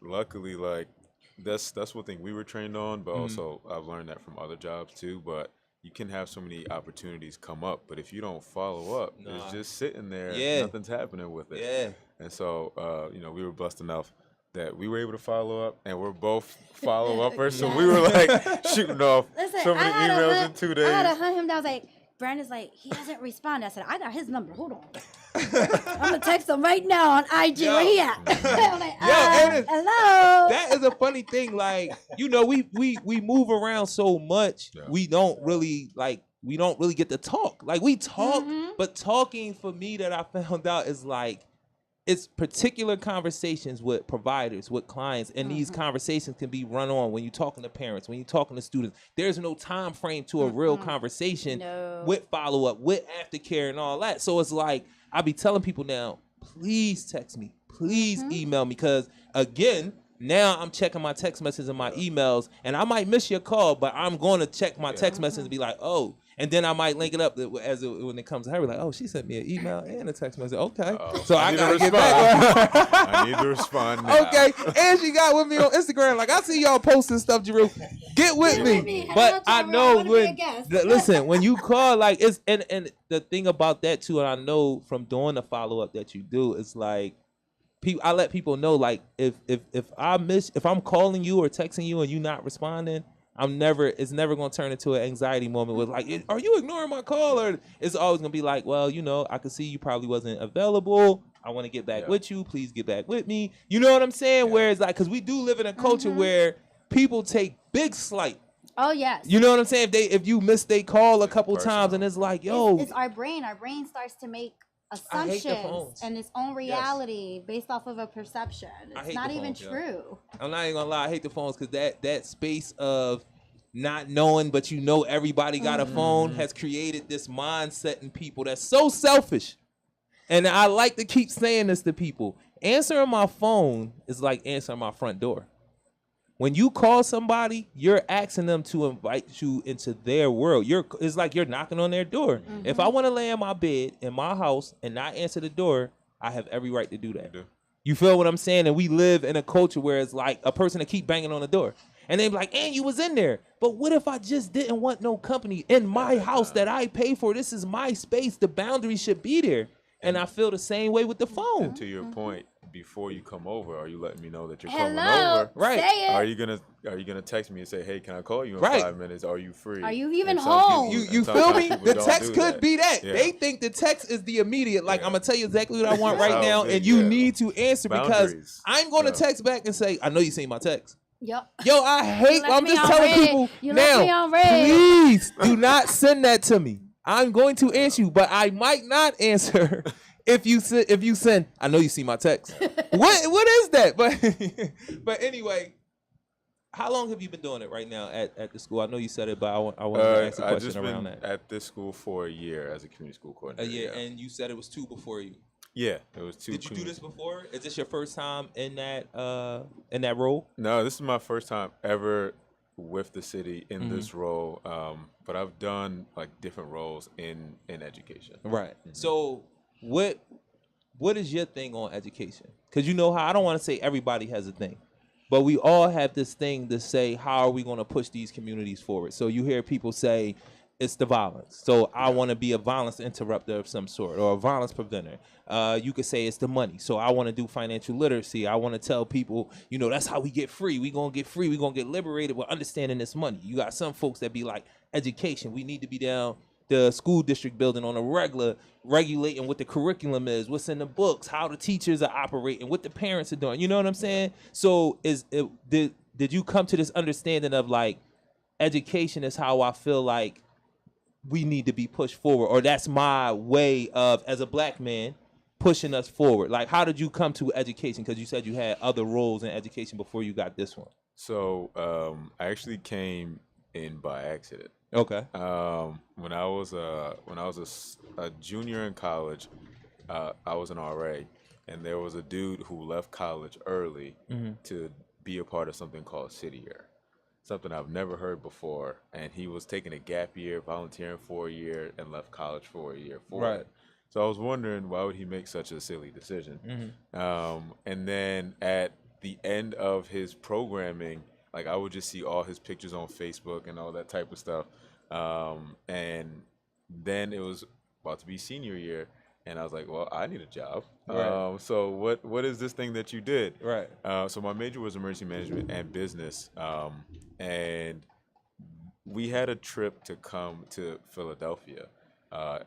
luckily, that's one thing we were trained on, but also I've learned that from other jobs too. But you can have so many opportunities come up, but if you don't follow up, it's just sitting there. Nothing's happening with it. Yeah. And so, we were blessed enough that we were able to follow up, and we're both follow-uppers. So we were shooting off so many emails in 2 days. I had to hunt him down. I was like, Brandon's like, he hasn't responded. I said, I got his number. Hold on. I'm going to text him right now on IG. Where he at? I'm like, hello. That is a funny thing. We move around so much. Yeah. We don't really get to talk. We talk, but talking for me that I found out is it's particular conversations with providers, with clients, and these conversations can be run on when you're talking to parents, when you're talking to students. There's no time frame to a real conversation with follow-up, with aftercare and all that. So it's I be telling people now, please text me, please email me, because again, now I'm checking my text messages and my emails, and I might miss your call, but I'm going to check my text message and be like, oh. And then I might link it up when it comes to her, oh, she sent me an email and a text message. Okay. So I got to get back. I need to respond now. Okay. And she got with me on Instagram. I see y'all posting stuff, Jarue. Get with me. But I know listen, when you call, it's, and the thing about that too, and I know from doing the follow-up that you do, it's I let people know, if I'm calling you or texting you and you not responding, it's never going to turn into an anxiety moment with are you ignoring my call? Or it's always going to be I can see you probably wasn't available. I want to get back with you. Please get back with me. You know what I'm saying? Yeah. Whereas because we do live in a culture where people take big slight. Oh, yes. You know what I'm saying? If you miss they call a couple times and it's it's our brain. Our brain starts to make assumptions and its own reality based off of a perception. It's not even true. I'm not even gonna lie, I hate the phones because that space of not knowing, but everybody got a phone has created this mindset in people that's so selfish. And I like to keep saying this to people. Answering my phone is like answering my front door. When you call somebody, you're asking them to invite you into their world. It's like you're knocking on their door. If I want to lay in my bed in my house and not answer the door, I have every right to do that. You do. You feel what I'm saying? And we live in a culture where it's like a person to keep banging on the door. And they be like, and you was in there. But what if I just didn't want no company in my house that I pay for? This is my space. The boundaries should be there. And I feel the same way with the phone. And to your point, before you come over, are you letting me know that you're Hello, coming over? Right. Say it. Are you gonna text me and say, hey, can I call you in Right. 5 minutes? Are you free? Are you even And some home? people- You and feel sometimes me? people The don't text do could that. be that. Yeah. They think the text is the immediate. Like, Yeah. I'm going to tell you exactly what I want That's right how now, big, and you yeah. need to answer because Boundaries. I'm going to Yeah. text back and say, I know you seen my text. Yep. Yo, I hate, left I'm me just on telling red. people You left me on now, red. please do not send that to me. I'm going to answer you, but I might not answer if you send, I know you see my text. What is that? But anyway, how long have you been doing it right now at the school? I know you said it, but I wanted to ask a I've question just around been that. at this school for a year as a community school coordinator. Yeah, and you said it was 2 before you. Yeah, it was 2. Did you do this before? Is this your first time in that role? No, this is my first time ever with the city in Mm-hmm. this role. But I've done like different roles in education. Right. So what is your thing on education? Because you know how I don't want to say everybody has a thing, but we all have this thing to say, how are we going to push these communities forward? So you hear people say it's the violence. So I want to be a violence interrupter of some sort or a violence preventer. You could say it's the money. So I want to do financial literacy. I want to tell people, that's how we get free. We going to get free. We going to get liberated with understanding this money. You got some folks that be like, education. We need to be down the school district building on a regular, regulating what the curriculum is, what's in the books, how the teachers are operating, what the parents are doing. You know what I'm saying? So did you come to this understanding of like education is how I feel like we need to be pushed forward, or that's my way of, as a black man, pushing us forward? Like, how did you come to education? Because you said you had other roles in education before you got this one. So I actually came in by accident. Okay. When I was a junior in college, I was an RA, and there was a dude who left college early to be a part of something called City Year, something I've never heard before. And he was taking a gap year, volunteering for a year, and left college for a year for it. So I was wondering, why would he make such a silly decision? And then at the end of his programming, like, I would just see all his pictures on Facebook and all that type of stuff. And then it was about to be senior year, and I was like, well, I need a job. Right. So what is this thing that you did? Right. So my major was emergency management and business. And we had a trip to come to Philadelphia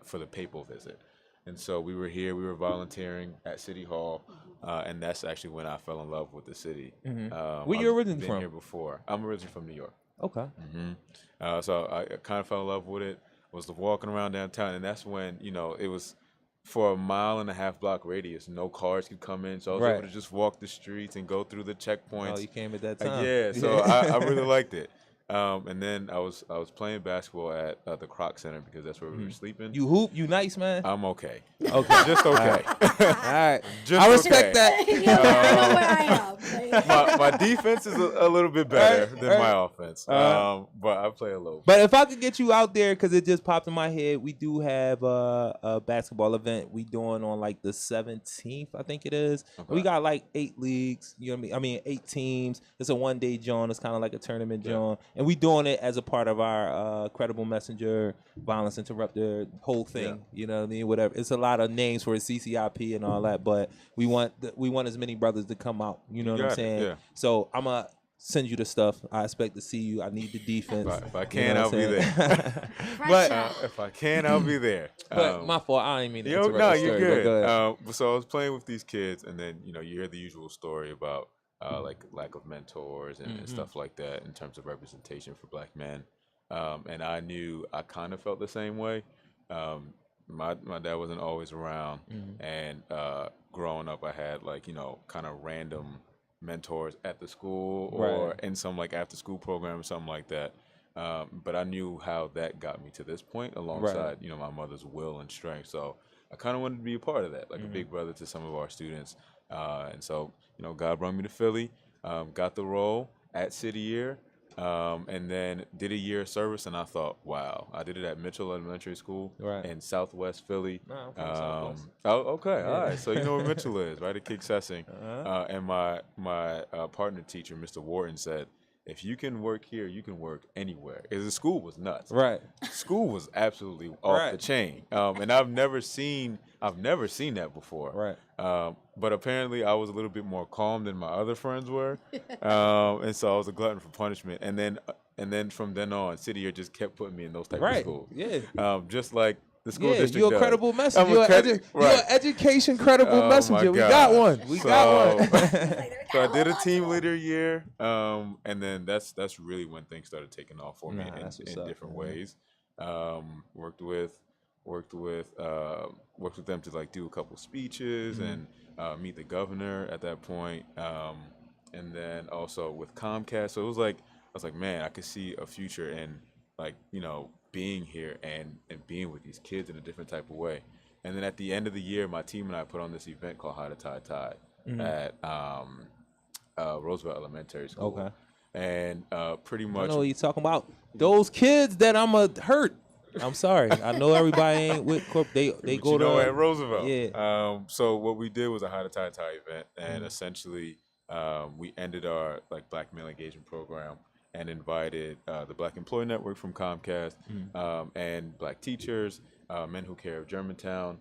for the papal visit. And so we were here, we were volunteering at City Hall, and that's actually when I fell in love with the city. Where you originally been from? here before. I'm originally from New York. Okay. So I kind of fell in love with it, was walking around downtown, and that's when, it was for a 1.5 block radius, no cars could come in, so I was able to just walk the streets and go through the checkpoints. Oh, you came at that time. Yeah, so I really liked it. And then I was playing basketball at the Croc Center because that's where we were sleeping. You hoop? You nice, man? I'm okay. Okay. Just okay. All right. Just I respect okay. that. I know where I am. My defense is a little bit better than my offense, but I play a little bit. But if I could get you out there, because it just popped in my head, we do have a basketball event we doing on like the 17th, I think it is. Okay. We got like 8 leagues, you know what I mean? 8 teams. It's a one-day joint. It's kind of like a tournament joint. And we doing it as a part of our Credible Messenger, Violence Interrupter, whole thing, you know what I mean? Whatever. It's a lot of names for CCIP and all that, but we want as many brothers to come out, you know what I'm saying? Yeah. So I'm going to send you the stuff. I expect to see you. I need the defense. If I can, I'll be there. But If I can, I'll be there. But my fault. I didn't mean to interrupt No, the you're story, but good. go ahead. So I was playing with these kids, and then you hear the usual story about like lack of mentors and stuff like that in terms of representation for black men. And I knew I kind of felt the same way. My dad wasn't always around, and growing up, I had like kind of random mentors at the school or in some like after school program or something like that. But I knew how that got me to this point alongside, my mother's will and strength. So I kind of wanted to be a part of that, like a big brother to some of our students. And so, God brought me to Philly, got the role at City Year. and then did a year of service, and I thought, wow, I did it at Mitchell Elementary School in Southwest Philly. I'm from Southwest. Oh, okay, all right. So you know where Mitchell is, right? At Kick-Sessing. And my partner teacher, Mr. Wharton, said, if you can work here, you can work anywhere. Because the school was nuts. Right. School was absolutely off the chain. And I've never seen that before. Right. But apparently I was a little bit more calm than my other friends were. And so I was a glutton for punishment. And then from then on, City Year just kept putting me in those type of schools. Yeah. Just like the school district you're a does. credible messenger. You're an education credible messenger. We got one. So I did a team leader year, and then that's really when things started taking off for me in different ways. Worked with them to like do a couple speeches and meet the governor at that point, and then also with Comcast. So it was like I was like, man, I could see a future in like being here and being with these kids in a different type of way. And then at the end of the year, my team and I put on this event called How to Tie a Tie at Roosevelt Elementary School. Okay. And pretty much, I know what you're talking about. Those kids that I'ma hurt. I'm sorry. I know everybody ain't with corp. They go to at Roosevelt. Yeah. So what we did was a How to Tie a Tie event, and essentially we ended our like Black Male Engagement Program and invited the Black Employee Network from Comcast and Black teachers, Men Who Care of Germantown,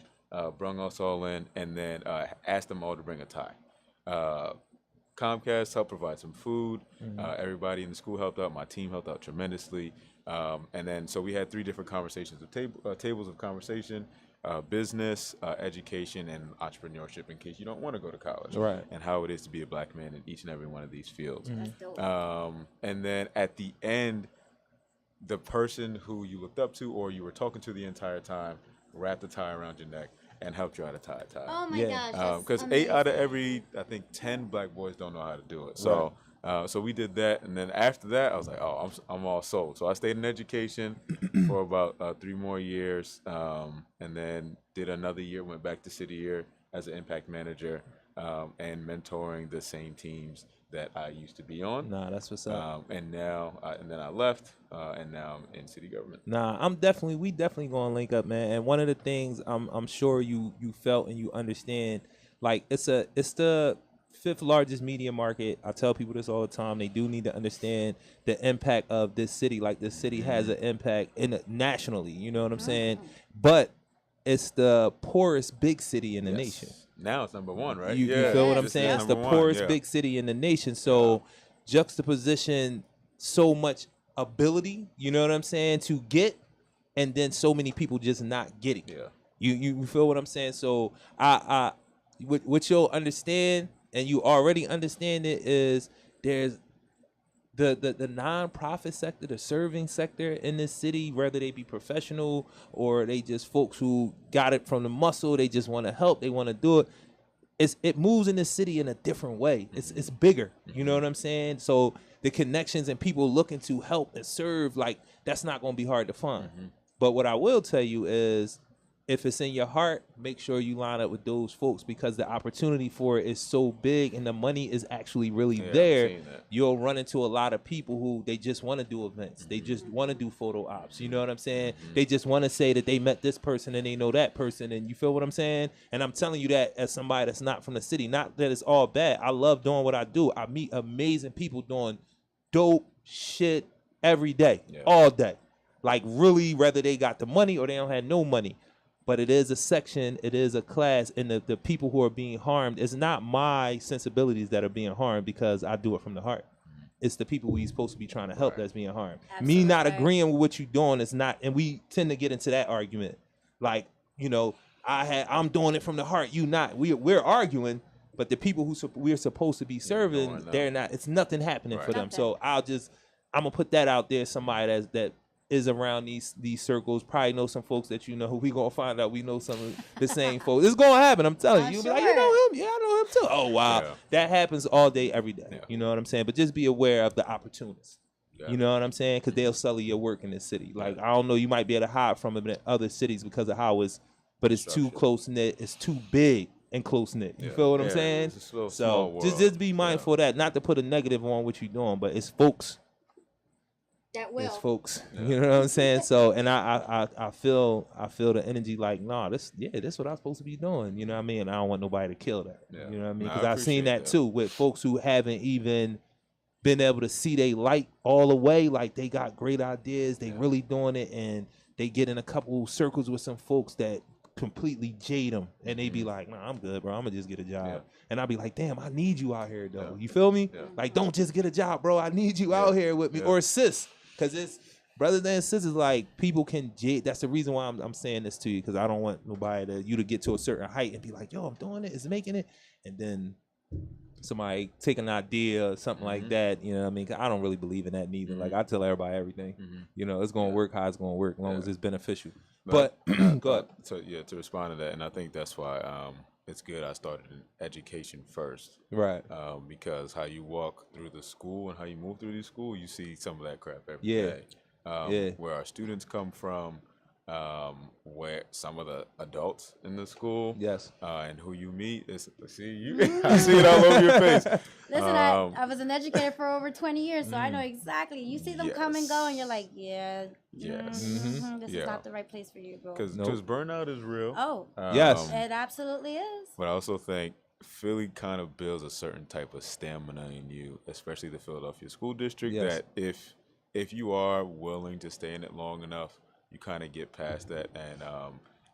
brung us all in, and then asked them all to bring a tie. Comcast helped provide some food. Everybody in the school helped out. My team helped out tremendously. And then so we had 3 different conversations, tables of conversation, business, education, and entrepreneurship in case you don't want to go to college. Right. And how it is to be a Black man in each and every one of these fields. That's dope. And then at the end, the person who you looked up to or you were talking to the entire time wrapped a tie around your neck and helped you how to tie a tie. Oh my gosh. Because 8 out of every, I think, 10 Black boys don't know how to do it. So so we did that, and then after that, I was like, oh, I'm all sold. So I stayed in education for about 3 more years, and then did another year, went back to City Year as an impact manager, and mentoring the same teams that I used to be on. Nah, that's what's up. And then I left, and now I'm in city government. Nah, we definitely gonna link up, man. And one of the things I'm sure you felt and you understand, like it's the 5th largest media market. I tell people this all the time. They do need to understand the impact of this city. Like this city has an impact nationally. You know what I'm saying? But it's the poorest big city in the nation. Now it's number 1, right? You feel what I'm saying? It's the poorest big city in the nation. So juxtaposition so much ability, you know what I'm saying, to get, and then so many people just not getting. Yeah. You feel what I'm saying? So I what you'll understand, and you already understand it, is there's the nonprofit sector, the serving sector in this city, whether they be professional or they just folks who got it from the muscle, they just want to help, they want to do it. It moves in the city in a different way. It's bigger. You know what I'm saying? So the connections and people looking to help and serve, like that's not going to be hard to find. But what I will tell you is, if it's in your heart, make sure you line up with those folks, because the opportunity for it is so big and the money is actually really there. You'll run into a lot of people who they just want to do events. They just want to do photo ops. You know what I'm saying? They just want to say that they met this person and they know that person. And you feel what I'm saying? And I'm telling you that as somebody that's not from the city. Not that it's all bad. I love doing what I do. I meet amazing people doing dope shit every day, all day. Like really, whether they got the money or they don't have no money. But it is a section, it is a class, and the people who are being harmed, it's not my sensibilities that are being harmed because I do it from the heart. It's the people we're supposed to be trying to help that's being harmed. Absolutely. Me not agreeing with what you're doing is not, and we tend to get into that argument. Like, I'm doing it from the heart, you not. We're arguing, but the people who we're supposed to be serving, they're not. It's nothing happening for them. So I'm gonna put that out there. Somebody that is around these circles, probably know some folks that we gonna find out we know some of the same folks. It's gonna happen, I'm telling you. You'll be like, you know him? Yeah, I know him too. Oh wow. That happens all day, every day. You know what I'm saying? But just be aware of the opportunists. You know what I'm saying? Because they'll sell your work in this city. Like, I don't know, you might be able to hide from them in other cities because of how but it's too close knit, it's too big and close knit. You feel what I'm saying? So just be mindful of that. Not to put a negative on what you're doing, but it's folks That will. There's folks, you know what I'm saying? So, and I feel the energy like, nah, this what I'm supposed to be doing. You know what I mean? I don't want nobody to kill that. Yeah. You know what I mean? Nah, Because I've seen that that too with folks who haven't even been able to see they light all the way. Like they got great ideas, they really doing it, and they get in a couple circles with some folks that completely jade them, and they be like, nah, I'm good, bro. I'm gonna just get a job. And I'll be like, damn, I need you out here though. You feel me? Like, don't just get a job, bro. I need you out here with me, or sis, because it's brothers and sisters. Like, people can jade. That's the reason why I'm saying this to you, because I don't want nobody to get to a certain height and be like, yo, I'm doing it, it's making it, and then somebody take an idea or something like that, you know what I mean? 'Cause I don't really believe in that neither. Like, I tell everybody everything. You know, it's going to work how it's going to work as long as it's beneficial. But go ahead. So, to respond to that, and I think that's why it's good I started in education first. Right. Because how you walk through the school and how you move through the school, you see some of that crap every day. Where our students come from, where some of the adults in the school, and who you meet is I see it all over your face. Listen, I was an educator for over 20 years, so I know exactly. You see them come and go, and you're like, this is not the right place for you, bro. Because burnout is real. Oh, yes, it absolutely is. But I also think Philly kind of builds a certain type of stamina in you, especially the Philadelphia school district. That if you are willing to stay in it long enough, you kind of get past that, and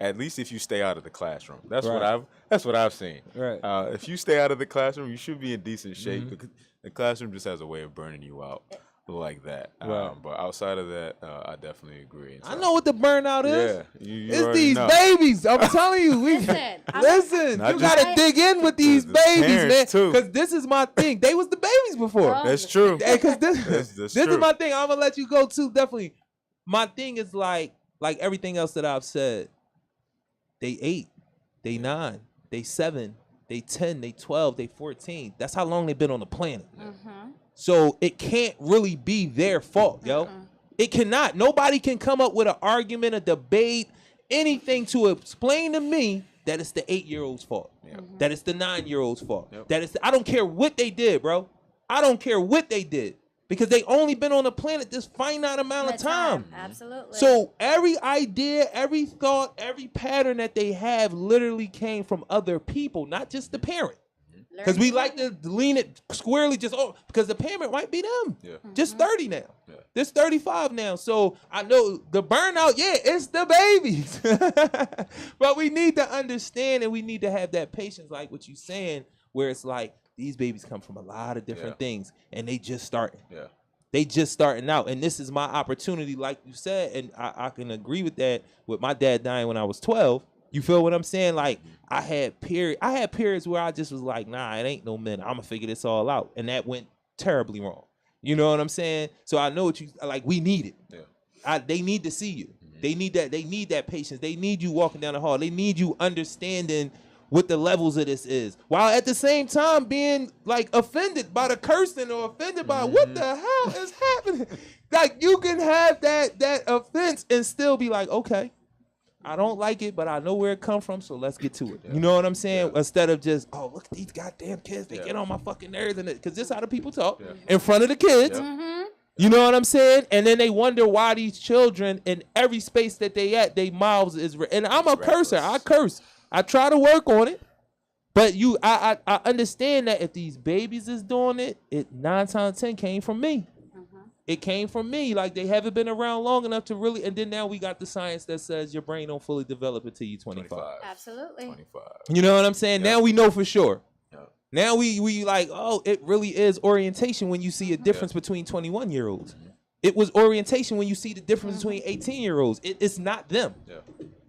at least if you stay out of the classroom, that's what I've seen. Right. If you stay out of the classroom, you should be in decent shape. Because the classroom just has a way of burning you out like that. Right. But outside of that, I definitely agree. I know what the burnout is. You it's these babies. I'm telling you. Listen, you gotta dig in with these babies, man. Because this is my thing. They was the babies before. That's true. Because this is my thing. I'm gonna let you go too. Definitely. My thing is like everything else that I've said. They 8, they 9, they 7, they 10, they 12, they 14. That's how long they've been on the planet. So it can't really be their fault, yo. It cannot. Nobody can come up with an argument, a debate, anything to explain to me that it's the 8-year-old's fault. That it's the 9-year-old's fault. That it's I don't care what they did, bro. I don't care what they did. Because they only been on the planet this finite amount of time. Absolutely. So every idea, every thought, every pattern that they have literally came from other people, not just the parent. Because we like to lean it squarely because the parent might be them. Just 30 now. Just 35 now. So I know the burnout, it's the babies. But we need to understand and we need to have that patience, like what you're saying, where it's like, these babies come from a lot of different things, and they just starting. They just starting out, and this is my opportunity, like you said, and I can agree with that. With my dad dying when I was 12, you feel what I'm saying? Like I had periods where I just was like, nah, it ain't no minute. I'm gonna figure this all out, and that went terribly wrong. You know what I'm saying? So I know what you like. We need it. They need to see you. They need that. They need that patience. They need you walking down the hall. They need you understanding what the levels of this is, while at the same time being like offended by the cursing or offended by what the hell is happening. Like you can have that offense and still be like, okay, I don't like it, but I know where it come from, so let's get to it. You know what I'm saying? Instead of just, oh, look at these goddamn kids, they get on my fucking nerves, and because this is how the people talk in front of the kids. You know what I'm saying? And then they wonder why these children in every space that they at, they mouths is and I'm a cursor. I curse. I try to work on it, but I understand that if these babies is doing it, 9 times out of 10 came from me. It came from me. Like they haven't been around long enough to really. And then now we got the science that says your brain don't fully develop until you're 25. Absolutely. 25. You know what I'm saying? Now we know for sure. Now we like, oh, it really is orientation when you see a difference between 21-year-olds. It was orientation when you see the difference between 18-year-olds. It's not them.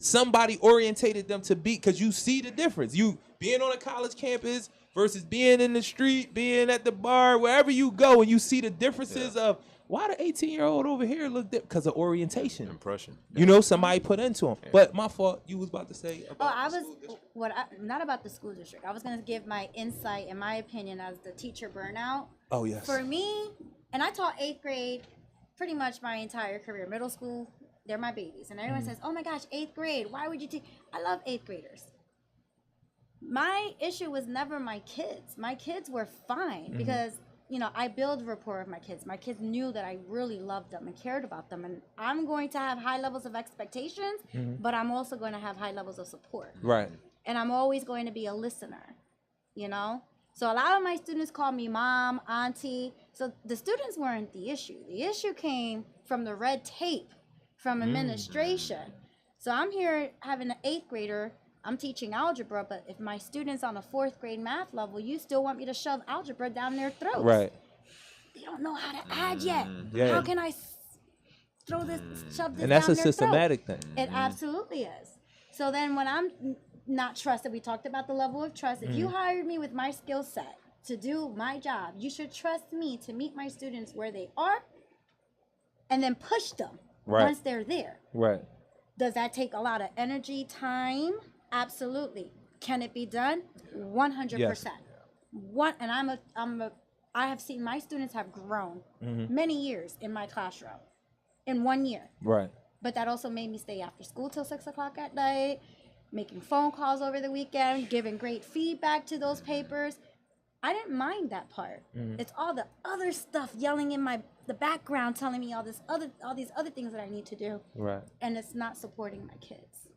Somebody orientated them to be, because you see the difference. You being on a college campus versus being in the street, being at the bar, wherever you go, and you see the differences of why the 18-year-old over here look different because of orientation. Impression. You know, somebody put into them. But my fault, you was about to say about not about the school district. I was going to give my insight and my opinion as the teacher burnout. Oh, yes. For me, and I taught 8th grade pretty much my entire career. Middle school, they're my babies. And everyone says, oh my gosh, 8th grade, why would you teach? I love 8th graders. My issue was never my kids. My kids were fine because I build rapport with my kids. My kids knew that I really loved them and cared about them. And I'm going to have high levels of expectations, but I'm also going to have high levels of support. Right. And I'm always going to be a listener, So a lot of my students call me mom, auntie. So the students weren't the issue. The issue came from the red tape from administration. So I'm here having an 8th grader. I'm teaching algebra, but if my student's on a 4th grade math level, you still want me to shove algebra down their throats. Right. They don't know how to add yet. Yeah. How can I shove this And that's down a their systematic throat? thing. It absolutely is. So then when I'm not trusted, we talked about the level of trust. If you hired me with my skill set to do my job, you should trust me to meet my students where they are and then push them once they're there. Right. Does that take a lot of energy, time? Absolutely. Can it be done? 100%. Yes. I have seen my students have grown many years in my classroom in 1 year. Right. But that also made me stay after school till 6 o'clock at night, making phone calls over the weekend, giving great feedback to those papers. I didn't mind that part. It's all the other stuff yelling in the background, telling me all these other things that I need to do. Right. And it's not supporting my kids.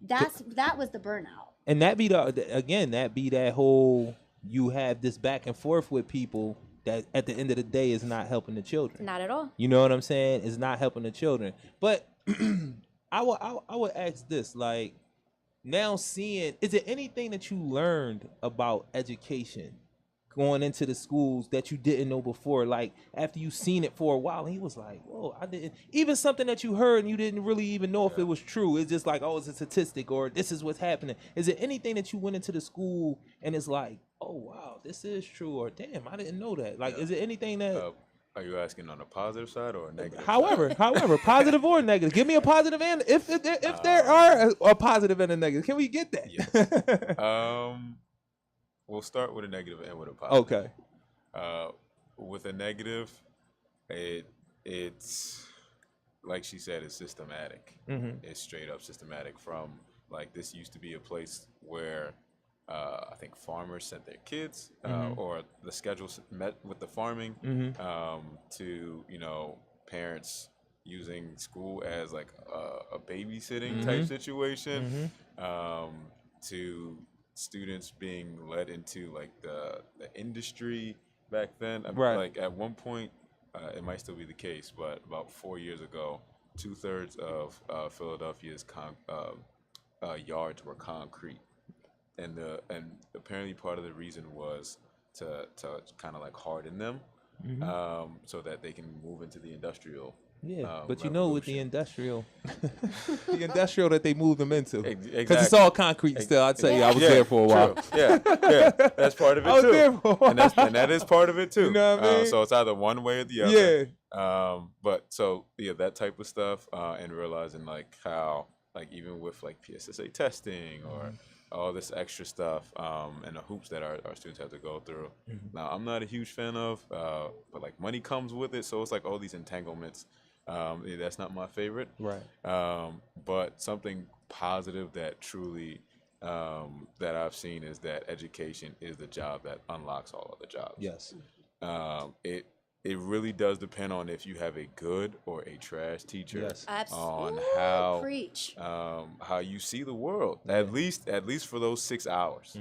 That was the burnout. And that be that whole, you have this back and forth with people that at the end of the day is not helping the children. Not at all. You know what I'm saying? It's not helping the children. But I would ask this, like, now seeing, is there anything that you learned about education going into the schools that you didn't know before? Like, after you seen it for a while, and he was like, whoa, I didn't, even something that you heard and you didn't really even know if it was true. It's just like, oh, it's a statistic, or this is what's happening. Is there anything that you went into the school and it's like, oh, wow, this is true, or damn, I didn't know that? Like, is there anything that... Are you asking on a positive side or a negative however, side? positive or negative. Give me a positive and if there are a positive and a negative. Can we get that? Yes. We'll start with a negative and with a positive. Okay. With a negative, it's like she said, it's systematic. It's straight up systematic. From like, this used to be a place where I think farmers sent their kids, or the schedules met with the farming, to parents using school as like a babysitting type situation, to students being led into like the industry back then. Right. Like at one point, it might still be the case, but about 4 years ago, 2/3 of Philadelphia's yards were concrete. And apparently part of the reason was to kind of like harden them, so that they can move into the industrial. But with the industrial, the industrial that they moved them into, because exactly. it's all concrete still. I'll tell you, I was there for a while. Yeah, that's part of it too. I was there for a while. And that is part of it too. You know what I mean? So it's either one way or the other. But so that type of stuff, and realizing like how, like, even with like PSSA testing or all this extra stuff, and the hoops that our students have to go through. Now, I'm not a huge fan of, but like money comes with it, so it's like all these entanglements. That's not my favorite. Right. But something positive that truly that I've seen is that education is the job that unlocks all other jobs. Yes. It really does depend on if you have a good or a trash teacher. Yes. On Preach. how you see the world, at least for those 6 hours,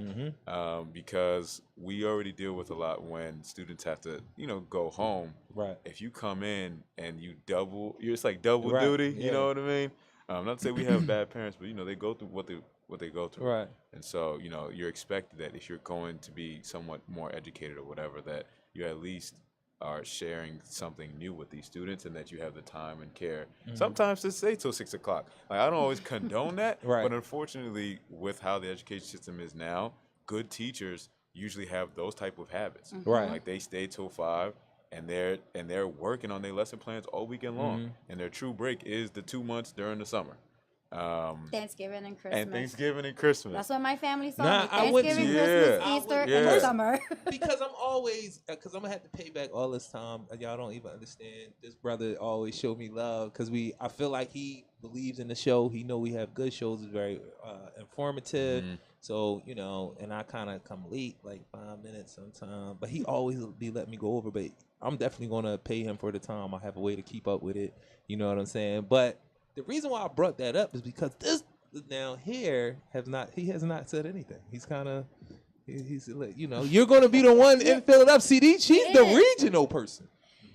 because we already deal with a lot when students have to go home. Right. If you come in and it's like double duty. You know what I mean? Not to say we have bad parents, but they go through what they go through. Right. And so you're expected that if you're going to be somewhat more educated or whatever, that you at least are sharing something new with these students, and that you have the time and care sometimes to stay till 6 o'clock. Like, I don't always condone that, but unfortunately, with how the education system is now, good teachers usually have those type of habits. Right. Like, they stay till 5, and they're working on their lesson plans all weekend long, and their true break is the 2 months during the summer. Thanksgiving and Christmas. And Thanksgiving and Christmas. That's what my family saw. Nah, me. I went Thanksgiving, to- Christmas, Yeah. Easter, Yeah. and summer. Because I'm always, because I'm gonna have to pay back all this time. Y'all don't even understand. This brother always showed me love because I feel like he believes in the show. He know we have good shows. It's very informative. So, you know, and I kind of come late, like 5 minutes sometimes. But he always be letting me go over. But I'm definitely gonna pay him for the time. I have a way to keep up with it. You know what I'm saying? But the reason why I brought that up is because this now here he has not said anything. He's kind of he's you know, you're gonna be the one in Philadelphia. She's the regional person.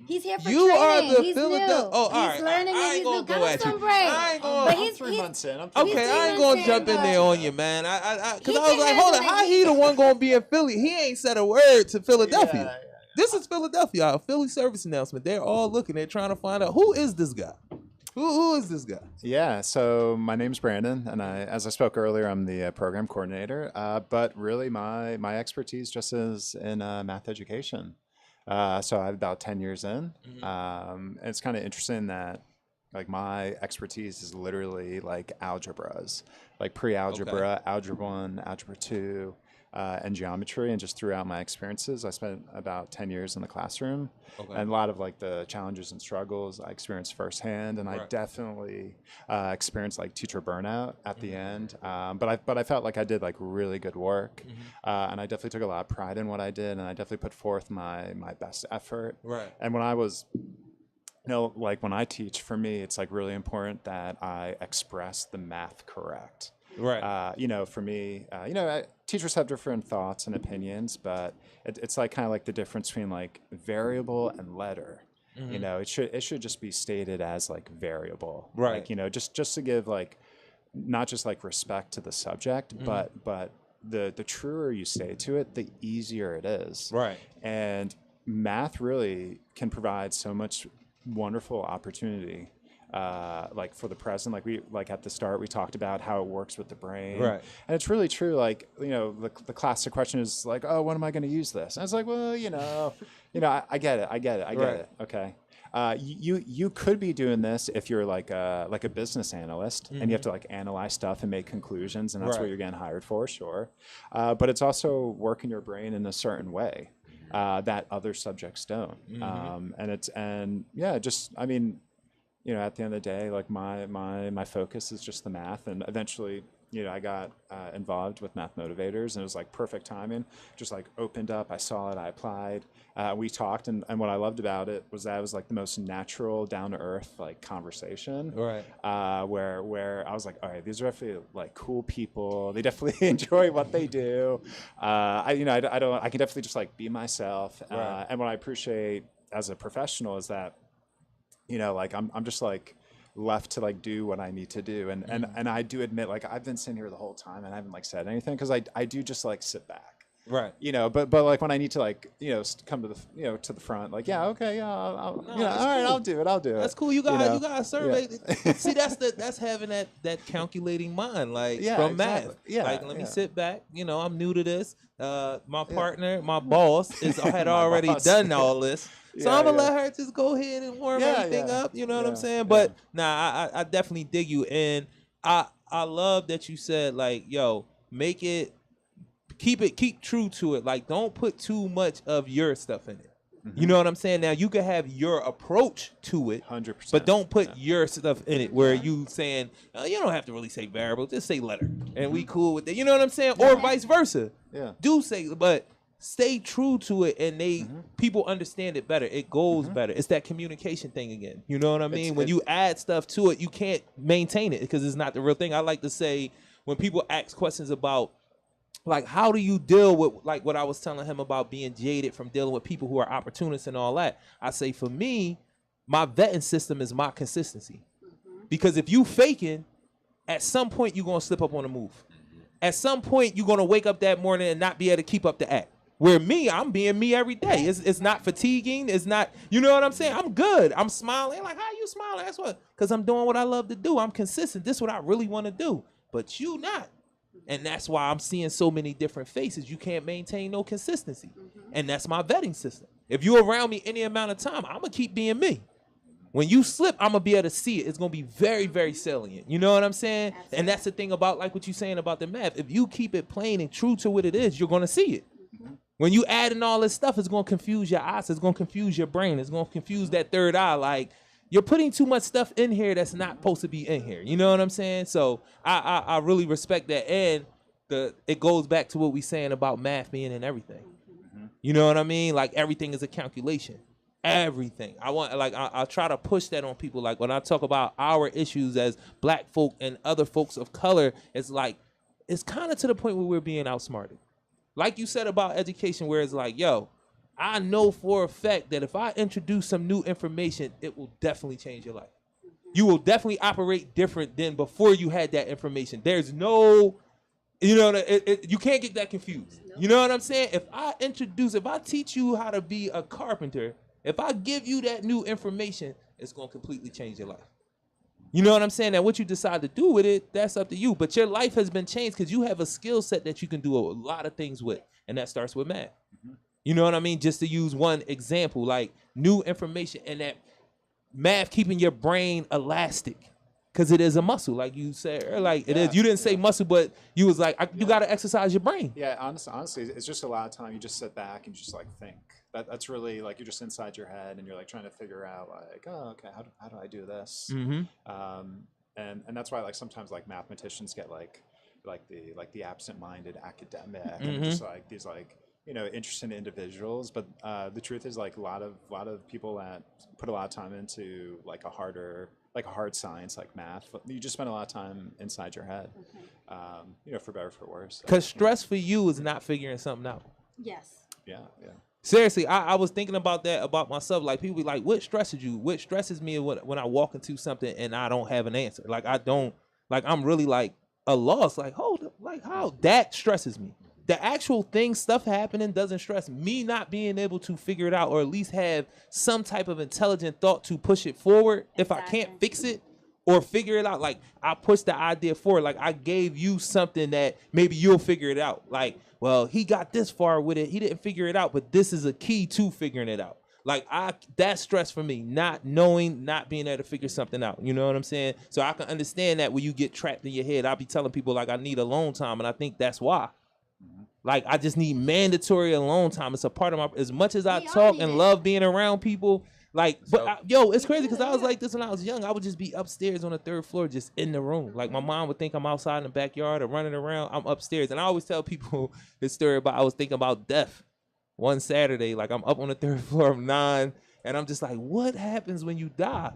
He's here for You training. are the He's Philadelphia. new. Oh, all he's right. learning I and ain't he's gonna new. go Give him at some you. break. I ain't gonna. But I'm 3 months in. I'm Okay, I ain't gonna jump in there on you, man. Because I was like, hold on, how he the one gonna be in Philly? He ain't said a word to Philadelphia. Yeah. This is Philadelphia, a Philly service announcement. They're all looking. They're trying to find out who is this guy. Who is this guy? Yeah, so my name's Brandon, and as I spoke earlier, I'm the program coordinator. But really, my expertise just is in math education. So I'm about 10 years in. And it's kind of interesting that like my expertise is literally like algebras, like pre-algebra, algebra 1, algebra 2, and geometry. And just throughout my experiences, I spent about 10 years in the classroom. And a lot of like the challenges and struggles I experienced firsthand. And I definitely experienced like teacher burnout at the end. But I felt like I did like really good work. And I definitely took a lot of pride in what I did. And I definitely put forth my best effort. And when I was, you know, like when I teach, for me, it's like really important that I express the math correct. You know, for me, you know, teachers have different thoughts and opinions, but it's like kind of like the difference between like variable and letter. You know, it should just be stated as like variable. Like, you know, just to give like not just like respect to the subject, but the truer you say to it, the easier it is. And math really can provide so much wonderful opportunity. Like for the present, like at the start, we talked about how it works with the brain. And it's really true. Like, you know, the classic question is like, oh, when am I going to use this? And it's like, well, you know, I get it. Okay. You could be doing this if you're like a business analyst and you have to like analyze stuff and make conclusions, and that's what you're getting hired for, sure. But it's also working your brain in a certain way that other subjects don't. I mean, you know, at the end of the day, like my focus is just the math, and eventually, you know, I got involved with Math Motivators, and it was like perfect timing. Just like opened up, I saw it, I applied, we talked, and what I loved about it was that it was like the most natural, down to earth like conversation. Where I was like, all right, these are definitely like cool people. They definitely enjoy what they do. I can definitely just like be myself. And what I appreciate as a professional is that, you know, like I'm just like left to like do what I need to do. And I do admit, like I've been sitting here the whole time and I haven't like said anything because I do just like sit back. You know, but like when I need to like, you know, come to the, you know, to the front, like, yeah, okay, yeah, I'll you know, all right, cool. I'll do it. That's cool. You got a survey. Yeah. See, that's having that calculating mind, like from math. Like, let me sit back. You know, I'm new to this. My partner, my boss had already done all this. So I'm gonna let her just go ahead and warm everything up. You know what I'm saying? But I definitely dig you, and I love that you said like, yo, make it, keep true to it. Like, don't put too much of your stuff in it. You know what I'm saying? Now you can have your approach to it, 100%, but don't put your stuff in it where you saying you don't have to really say variable, just say letter, and we cool with it. You know what I'm saying? Or vice versa. Do say, but stay true to it, and people understand it better. It goes better. It's that communication thing again. You know what I mean? When you add stuff to it, you can't maintain it because it's not the real thing. I like to say when people ask questions about, like, how do you deal with, like, what I was telling him about being jaded from dealing with people who are opportunists and all that? I say, for me, my vetting system is my consistency. Because if you faking, at some point you're going to slip up on the move. At some point you're going to wake up that morning and not be able to keep up the act. Where me, I'm being me every day. It's not fatiguing. It's not, you know what I'm saying? I'm good. I'm smiling. Like, how you smiling? That's what, because I'm doing what I love to do. I'm consistent. This is what I really want to do. But you not. And that's why I'm seeing so many different faces. You can't maintain no consistency. And that's my vetting system. If you're around me any amount of time, I'm going to keep being me. When you slip, I'm gonna be able to see it. It's gonna be very, very salient. You know what I'm saying? Absolutely. And that's the thing about like what you're saying about the math. If you keep it plain and true to what it is, you're gonna see it. When you add in all this stuff, it's gonna confuse your eyes. It's gonna confuse your brain. It's gonna confuse that third eye. Like you're putting too much stuff in here that's not supposed to be in here. You know what I'm saying? So I really respect that. And it goes back to what we saying about math being in everything. You know what I mean? Like everything is a calculation. Everything. I try to push that on people. Like when I talk about our issues as black folk and other folks of color, it's like it's kind of to the point where we're being outsmarted. Like you said about education, where it's like, yo, I know for a fact that if I introduce some new information, it will definitely change your life. You will definitely operate different than before you had that information. There's no, you know, you can't get that confused. You know what I'm saying? If I teach you how to be a carpenter, if I give you that new information, it's going to completely change your life. You know what I'm saying? And what you decide to do with it, that's up to you. But your life has been changed because you have a skill set that you can do a lot of things with. And that starts with math. You know what I mean? Just to use one example, like new information and that math keeping your brain elastic. Because it is a muscle, like you said, or like it is. You didn't say muscle, but you was like, you got to exercise your brain. Yeah, honestly, it's just a lot of time. You just sit back and just like think. That's really like you're just inside your head and you're like trying to figure out like, oh, okay, how do I do this? And that's why like sometimes like mathematicians get like the absent-minded academic and just like these like interesting individuals. But the truth is like a lot of people that put a lot of time into like a hard science like math, you just spend a lot of time inside your head, for better or for worse. Because stress for you is not figuring something out. Yes. Yeah. Seriously, I was thinking about that about myself. Like people be like, what stresses you? What stresses me when I walk into something and I don't have an answer? Like I'm really like a loss. Like, hold up, like how that stresses me. The actual stuff happening doesn't stress me. Not being able to figure it out or at least have some type of intelligent thought to push it forward. If I can't fix it or figure it out, like I push the idea forward. Like I gave you something that maybe you'll figure it out. Like, well, he got this far with it. He didn't figure it out, but this is a key to figuring it out. Like that's stress for me, not knowing, not being able to figure something out. You know what I'm saying? So I can understand that when you get trapped in your head. I'll be telling people like I need alone time, and I think that's why. Like I just need mandatory alone time. It's a part of as much as I talk and love being around people. Like, but it's crazy because I was like this when I was young. I would just be upstairs on the third floor, just in the room. Like my mom would think I'm outside in the backyard or running around. I'm upstairs, and I always tell people this story about I was thinking about death one Saturday. Like I'm up on the third floor of 9, and I'm just like, what happens when you die?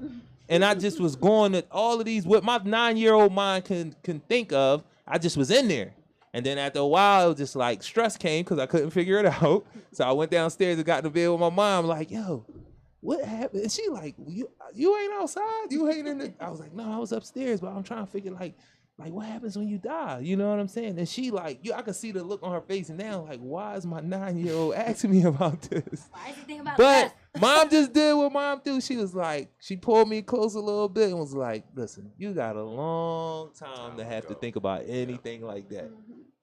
And I just was going at all of these what my 9-year-old mind can think of. I just was in there. And then after a while, it was just like stress came because I couldn't figure it out. So I went downstairs and got in the bed with my mom. Like, yo, what happened? And she like, you ain't outside? You ain't in the... I was like, no, I was upstairs, but I'm trying to figure like what happens when you die? You know what I'm saying? And she like, I could see the look on her face now. Like, why is my 9-year-old asking me about this? Why is he thinking about But mom just did what mom do. She was like, she pulled me close a little bit and was like, listen, you got a long time to have to think about anything like that.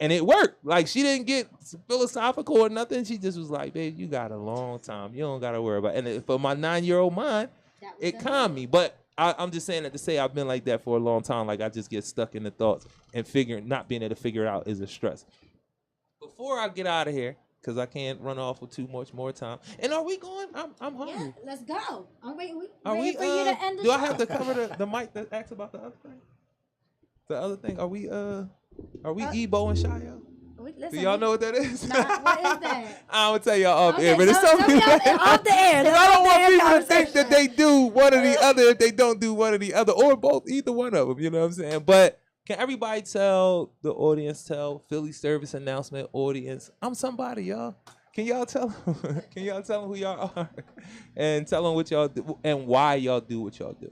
And it worked. Like, she didn't get philosophical or nothing. She just was like, babe, you got a long time. You don't got to worry about it. And for my 9-year-old mind, it calmed me. But I'm just saying that to say I've been like that for a long time. Like, I just get stuck in the thoughts and not being able to figure it out is a stress. Before I get out of here, because I can't run off with too much more time. And are we going? I'm hungry. Yeah, let's go. I'm waiting for you to end the show. show. I have to cover the mic that asks about the other thing? The other thing, are we Ebo and Shia? Listen, do y'all know what that is? What is that? I'm gonna tell y'all off air, but it's something off the air. Because I don't want people to think that they do one or the other if they don't do one or the other, or both, either one of them. You know what I'm saying? But can everybody tell the audience, tell Philly Service Announcement audience, I'm somebody, y'all. Can y'all tell them? Can y'all tell them who y'all are, and tell them what y'all do and why y'all do what y'all do?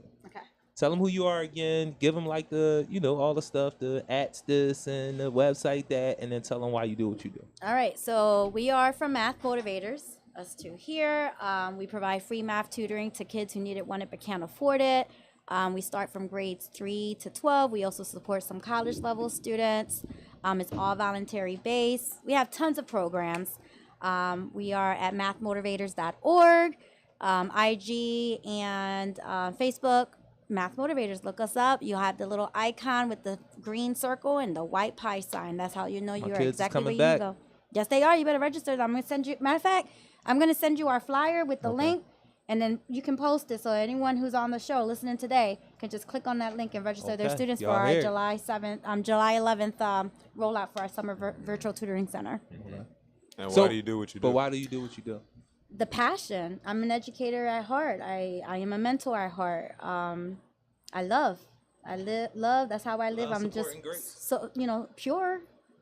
Tell them who you are again. Give them like the, all the stuff, the @ this and the website that, and then tell them why you do what you do. All right. So we are from Math Motivators, us two here. We provide free math tutoring to kids who need it, want it, but can't afford it. We start from grades 3 to 12. We also support some college level students. It's all voluntary based. We have tons of programs. We are at mathmotivators.org. IG and Facebook. Math Motivators, look us up. You'll have the little icon with the green circle and the white pie sign. That's how you know My you're kids is exactly where coming you need back. to go. Yes, they are. You better register. I'm going to send you, matter of fact, I'm going to send you our flyer with the link, and then you can post it so anyone who's on the show listening today can just click on that link and register their students for our July 11th rollout for our summer virtual tutoring center. And why do you do what you do? But why do you do what you do? The passion. I'm an educator at heart. I am a mentor at heart. I love. Love. That's how I live. I'm just so pure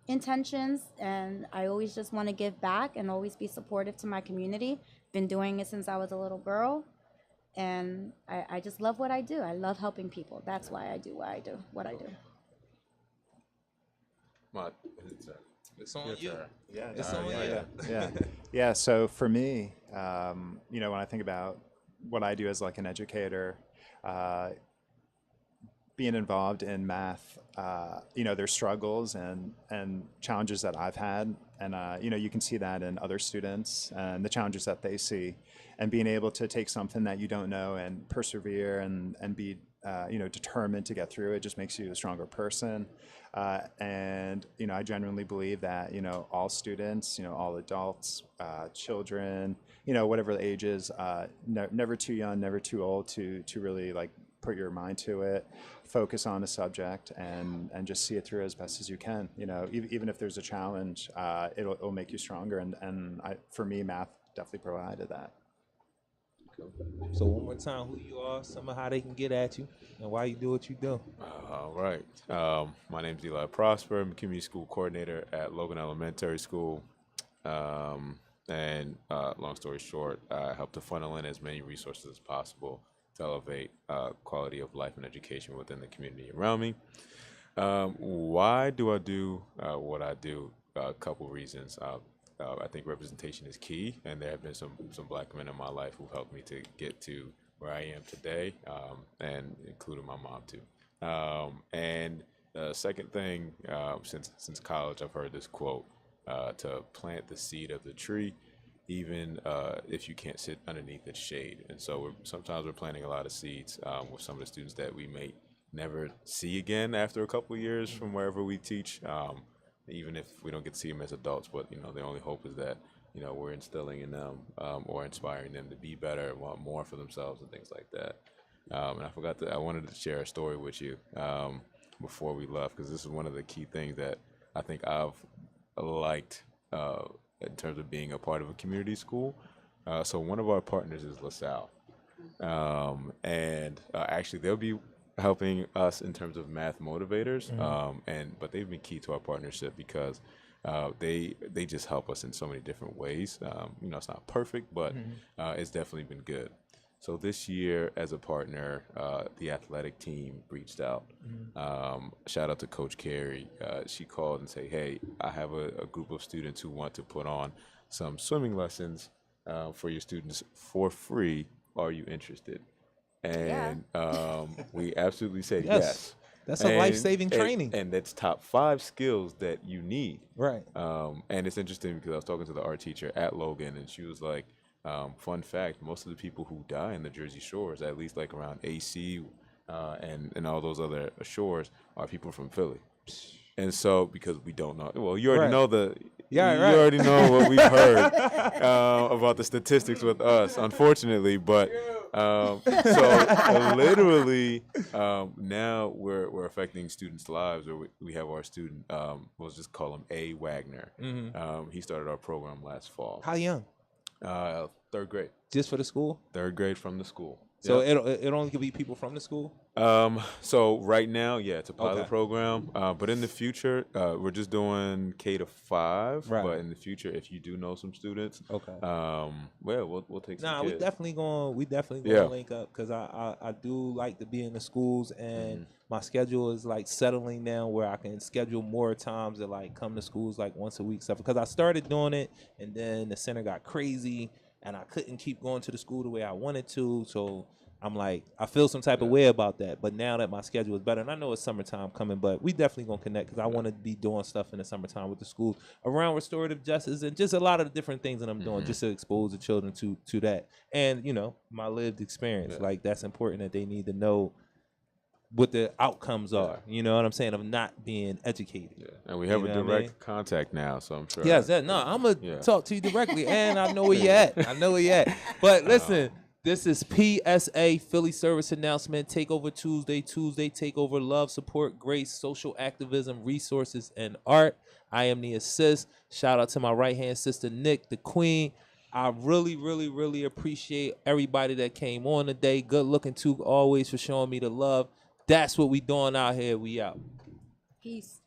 intentions, and I always just want to give back and always be supportive to my community. Been doing it since I was a little girl, and I just love what I do. I love helping people. That's why I do what I do. It's on you. Yeah, It's on you. Yeah. So for me, when I think about what I do as like an educator, being involved in math, there's struggles and challenges that I've had, and you can see that in other students and the challenges that they see, and being able to take something that you don't know and persevere and be determined to get through it just makes you a stronger person. And I genuinely believe that all students, all adults, children, whatever the age is, never too young, never too old to really like put your mind to it, focus on the subject, and just see it through as best as you can. Even if there's a challenge, it'll make you stronger. And for me, math definitely provided that. So one more time, who you are, some of how they can get at you, and why you do what you do. All right. My name is Eli Prosper. I'm a community school coordinator at Logan Elementary School. And long story short, I help to funnel in as many resources as possible to elevate quality of life and education within the community around me. Why do I do what I do? A couple reasons. I think representation is key, and there have been some black men in my life who helped me to get to where I am today, and including my mom too. And the second thing, since college, I've heard this quote: to plant the seed of the tree, even if you can't sit underneath its shade. And so sometimes we're planting a lot of seeds with some of the students that we may never see again after a couple of years from wherever we teach. Even if we don't get to see them as adults, but the only hope is that we're instilling in them or inspiring them to be better and want more for themselves and things like that. And I wanted to share a story with you before we left, because this is one of the key things that I think I've liked in terms of being a part of a community school. So one of our partners is LaSalle, and actually they'll be helping us in terms of math motivators, but they've been key to our partnership because they just help us in so many different ways. It's not perfect, but it's definitely been good. So this year, as a partner, the athletic team reached out. Shout out to Coach Carey. She called and said, "Hey, I have a group of students who want to put on some swimming lessons for your students for free. Are you interested?" And we absolutely said yes. That's a life-saving training. And that's top 5 skills that you need. Right. And it's interesting because I was talking to the art teacher at Logan, and she was like, fun fact, most of the people who die in the Jersey Shores, at least like around AC and all those other shores, are people from Philly. And so, because we don't know, well, you already know you already know what we've heard about the statistics with us, unfortunately. But so literally, now we're affecting students' lives. Or we have our student, we'll just call him A. Wagner. He started our program last fall. How young? 3rd grade. Just for the school? 3rd grade from the school. So it only could be people from the school? So right now, it's a pilot program. But in the future, we're just doing K to 5. Right. But in the future, if you do know some students, we'll take some kids. we definitely gonna link up, because I do like to be in the schools, and my schedule is like settling down where I can schedule more times to like come to schools like once a week stuff. Because I started doing it, and then the center got crazy, and I couldn't keep going to the school the way I wanted to. So I'm like, I feel some type of way about that. But now that my schedule is better, and I know it's summertime coming, but we definitely gonna connect because I want to be doing stuff in the summertime with the schools around restorative justice and just a lot of the different things that I'm doing just to expose the children to that. And my lived experience, like that's important that they need to know what the outcomes are. You know what I'm saying, of not being educated. Yeah. And we have a direct contact now, so I'm sure. Yes, I'm gonna talk to you directly, and I know where you at. But listen. This is PSA, Philly Service Announcement, Takeover Tuesday, Takeover Love, Support, Grace, Social Activism, Resources, and Art. I am the assist. Shout out to my right-hand sister, Nick, the queen. I really, really, really appreciate everybody that came on today. Good looking too, always, for showing me the love. That's what we doing out here. We out. Peace.